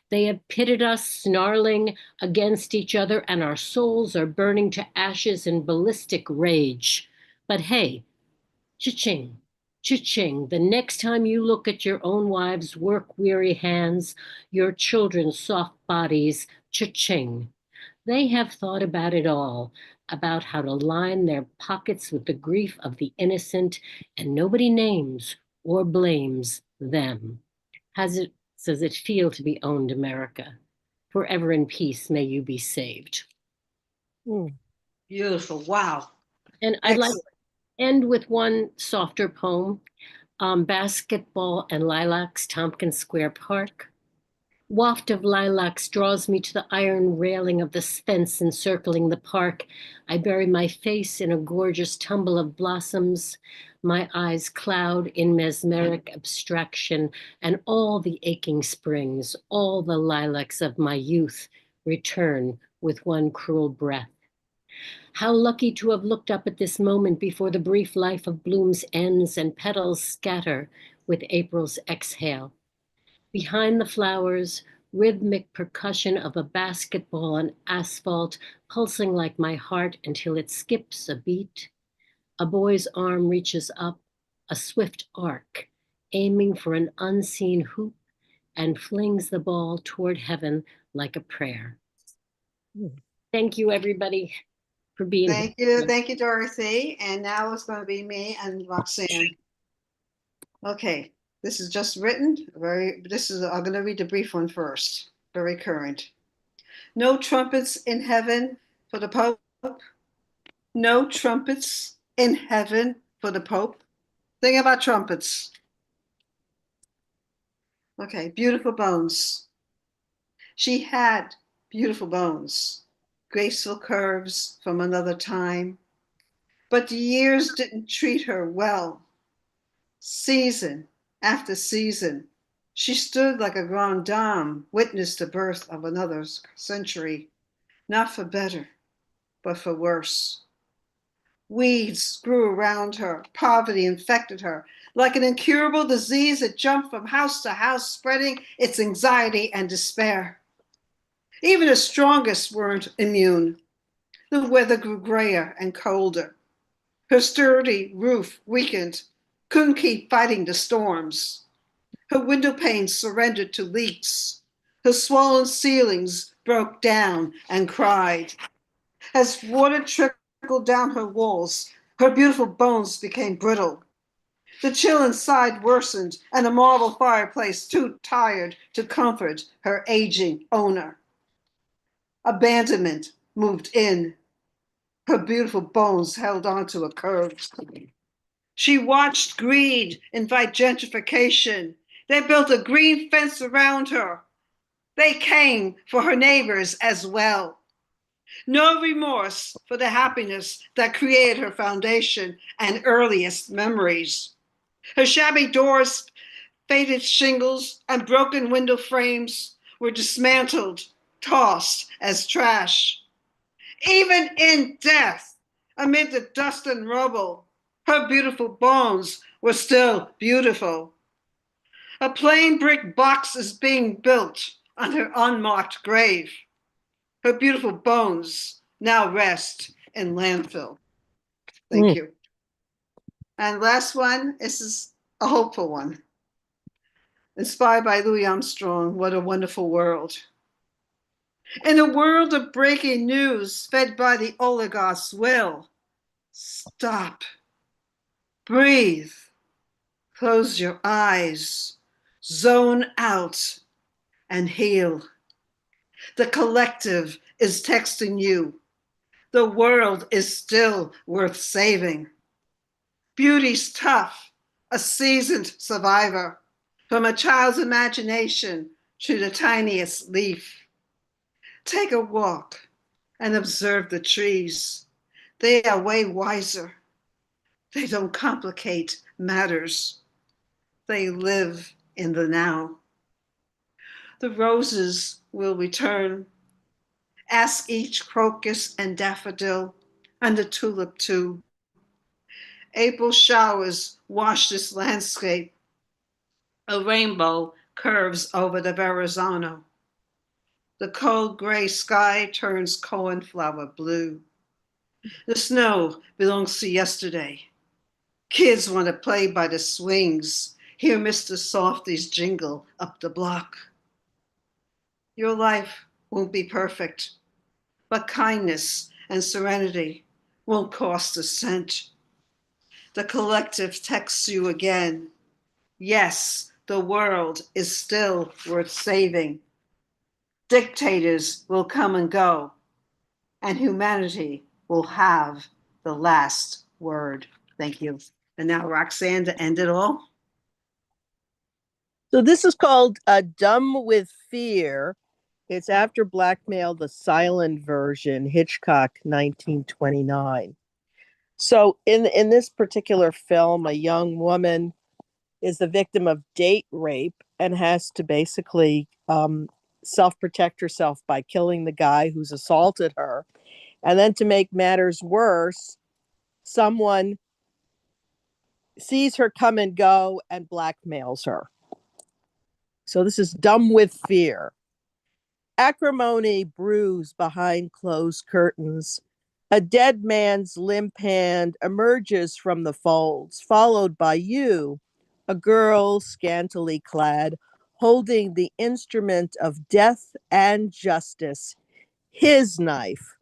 They have pitted us, snarling against each other, and our souls are burning to ashes in ballistic rage. But hey, cha-ching, cha-ching, the next time you look at your own wives' work-weary hands, your children's soft bodies, cha-ching. They have thought about it all, about how to line their pockets with the grief of the innocent, and nobody names or blames them. Does it feel to be owned, America? Forever in peace, may you be saved. Beautiful. Wow. And I'd like to end with one softer poem, Basketball and Lilacs, Tompkins Square Park. Waft of lilacs draws me to the iron railing of the fence encircling the park. I bury my face in a gorgeous tumble of blossoms. My eyes cloud in mesmeric abstraction, and all the aching springs, all the lilacs of my youth return with one cruel breath. How lucky to have looked up at this moment before the brief life of blooms ends and petals scatter with April's exhale. Behind the flowers, rhythmic percussion of a basketball on asphalt pulsing like my heart until it skips a beat. A boy's arm reaches up, a swift arc, aiming for an unseen hoop, and flings the ball toward heaven like a prayer. Thank you, everybody, for being Thank here. you. Thank you, Dorothy. And now it's going to be me and Roxanne. Okay, this is just written. I'm going to read the brief one first. Very current. No trumpets in heaven for the Pope. No trumpets in heaven for the Pope. Think about trumpets. Okay, beautiful bones. She had beautiful bones, graceful curves from another time. But the years didn't treat her well. Season after season, she stood like a grande dame, witnessed the birth of another century, not for better, but for worse. Weeds grew around her, poverty infected her. Like an incurable disease, it jumped from house to house, spreading its anxiety and despair. Even the strongest weren't immune. The weather grew grayer and colder. Her sturdy roof weakened, couldn't keep fighting the storms. Her window panes surrendered to leaks. Her swollen ceilings broke down and cried. As water trickled down her walls, her beautiful bones became brittle. The chill inside worsened, and a marble fireplace too tired to comfort her aging owner. Abandonment moved in. Her beautiful bones held onto a curve. She watched greed invite gentrification. They built a green fence around her. They came for her neighbors as well. No remorse for the happiness that created her foundation and earliest memories. Her shabby doors, faded shingles, and broken window frames were dismantled, tossed as trash. Even in death, amid the dust and rubble, her beautiful bones were still beautiful. A plain brick box is being built on her unmarked grave. Her beautiful bones now rest in landfill. Thank you. And last one, this is a hopeful one. Inspired by Louis Armstrong, What a Wonderful World. In a world of breaking news fed by the oligarch's will, stop, breathe, close your eyes, zone out, and heal. The collective is texting you. The world is still worth saving. Beauty's tough, a seasoned survivor, from a child's imagination to the tiniest leaf. Take a walk and observe the trees. They are way wiser. They don't complicate matters. They live in the now. The roses will return. Ask each crocus and daffodil, and the tulip too. April showers wash this landscape. A rainbow curves over the Verrazano. The cold gray sky turns cornflower blue. The snow belongs to yesterday. Kids want to play by the swings. Hear Mr. Softy's jingle up the block. Your life won't be perfect, but kindness and serenity won't cost a cent. The collective texts you again. Yes, the world is still worth saving. Dictators will come and go, and humanity will have the last word. Thank you. And now Roxanne to end it all. So this is called Dumb with Fear. It's after Blackmail, the silent version, Hitchcock, 1929. So in this particular film, a young woman is the victim of date rape and has to basically self-protect herself by killing the guy who's assaulted her. And then to make matters worse, someone sees her come and go and blackmails her. So this is Dumb with Fear. Acrimony brews behind closed curtains. A dead man's limp hand emerges from the folds, followed by you, a girl scantily clad, holding the instrument of death and justice, his knife.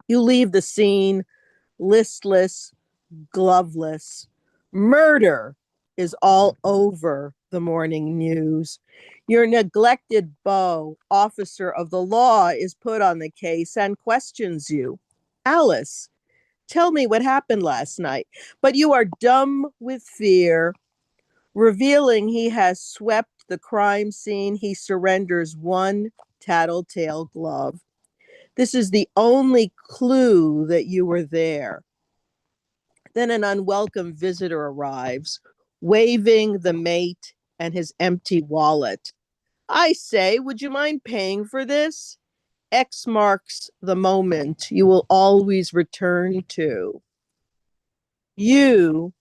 You leave the scene, listless, gloveless. Murder is all over the morning news. Your neglected beau, officer of the law, is put on the case and questions you. Alice, tell me what happened last night. But you are dumb with fear. Revealing he has swept the crime scene, he surrenders one tattletale glove. This is the only clue that you were there. Then an unwelcome visitor arrives, waving the mate and his empty wallet. I say, would you mind paying for this? X marks the moment you will always return to. You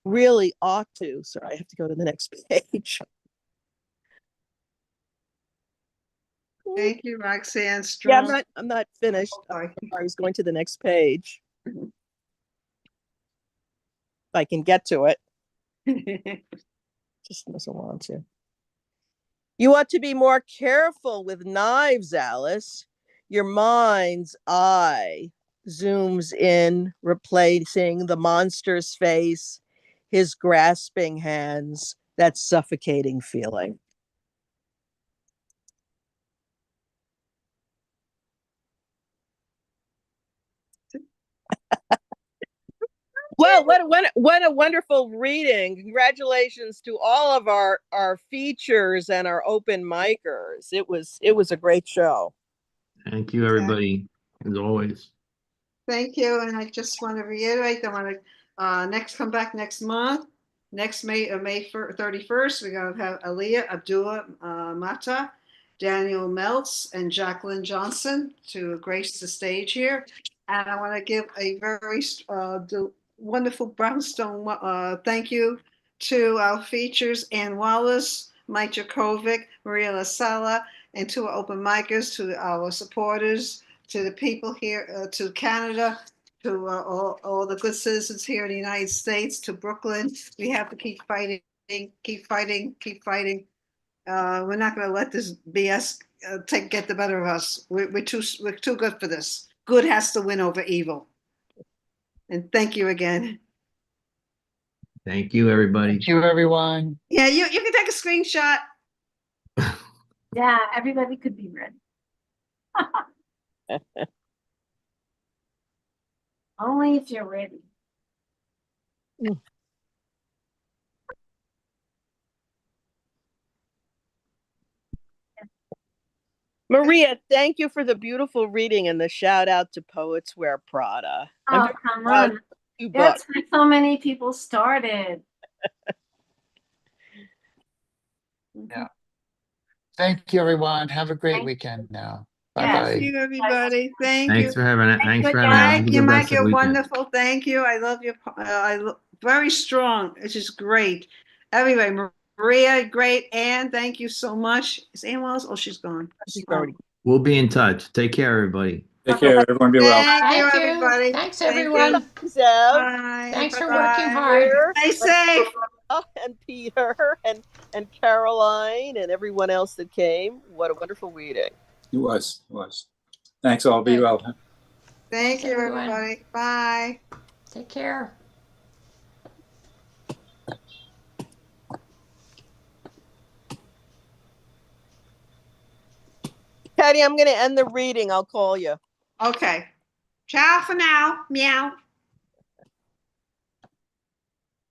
really ought to. Sorry, I have to go to the next page. Thank you, Roxanne Yeah, Strong. I'm not finished. I was going to the next page. If I can get to it. Just doesn't want to. You ought to be more careful with knives, Alice. Your mind's eye zooms in, replacing the monster's face, his grasping hands, that suffocating feeling. Well, what a wonderful reading. Congratulations to all of our features and our open micers. It was a great show. Thank you, everybody, as always. Thank you, and I just want to reiterate, I want to come back next month. Next May 31st, we're going to have Aliyah Abdullah Mata, Daniel Meltz, and Jacqueline Johnson to grace the stage here. And I want to give a very wonderful Brownstone thank you to our features, Ann Wallace, Mike Jakovic, Maria LaSala, and to our open micers, to our supporters, to the people here, to Canada, to all the good citizens here in the United States, to Brooklyn. We have to keep fighting, keep fighting, keep fighting. We're not going to let this BS get the better of us. We're too good for this. Good has to win over evil. And thank you again. Thank you, everybody. Thank you, everyone. Yeah, you can take a screenshot. Yeah, everybody could be ready. Only if you're ready. Maria, thank you for the beautiful reading and the shout out to Poets Wear Prada. Oh, come on. That's why so many people started. Yeah. Thank you, everyone. Have a great weekend now. Bye-bye. Thank you, everybody. Thank Thanks you. for having it. Thanks for having Mike, Have a you, good Mike, rest of the you're weekend. wonderful. Thank you. I love your, very strong. It's just great. Everybody, Maria, great. Anne, thank you so much. Is Anne Wells? Oh, she's gone. She's already. We'll be in touch. Take care, everybody. Take care, everyone. Be well. Thank you, Thank you. everybody. Thanks, Thank you. everyone. Bye. Thanks for Bye-bye. working hard. Stay safe. Oh, and Peter and Caroline and everyone else that came. What a wonderful reading. It was. Thanks all. Be well. Thank you, everyone. everybody. Bye. Take care. Patty, I'm going to end the reading. I'll call you. Okay. Ciao for now. Meow.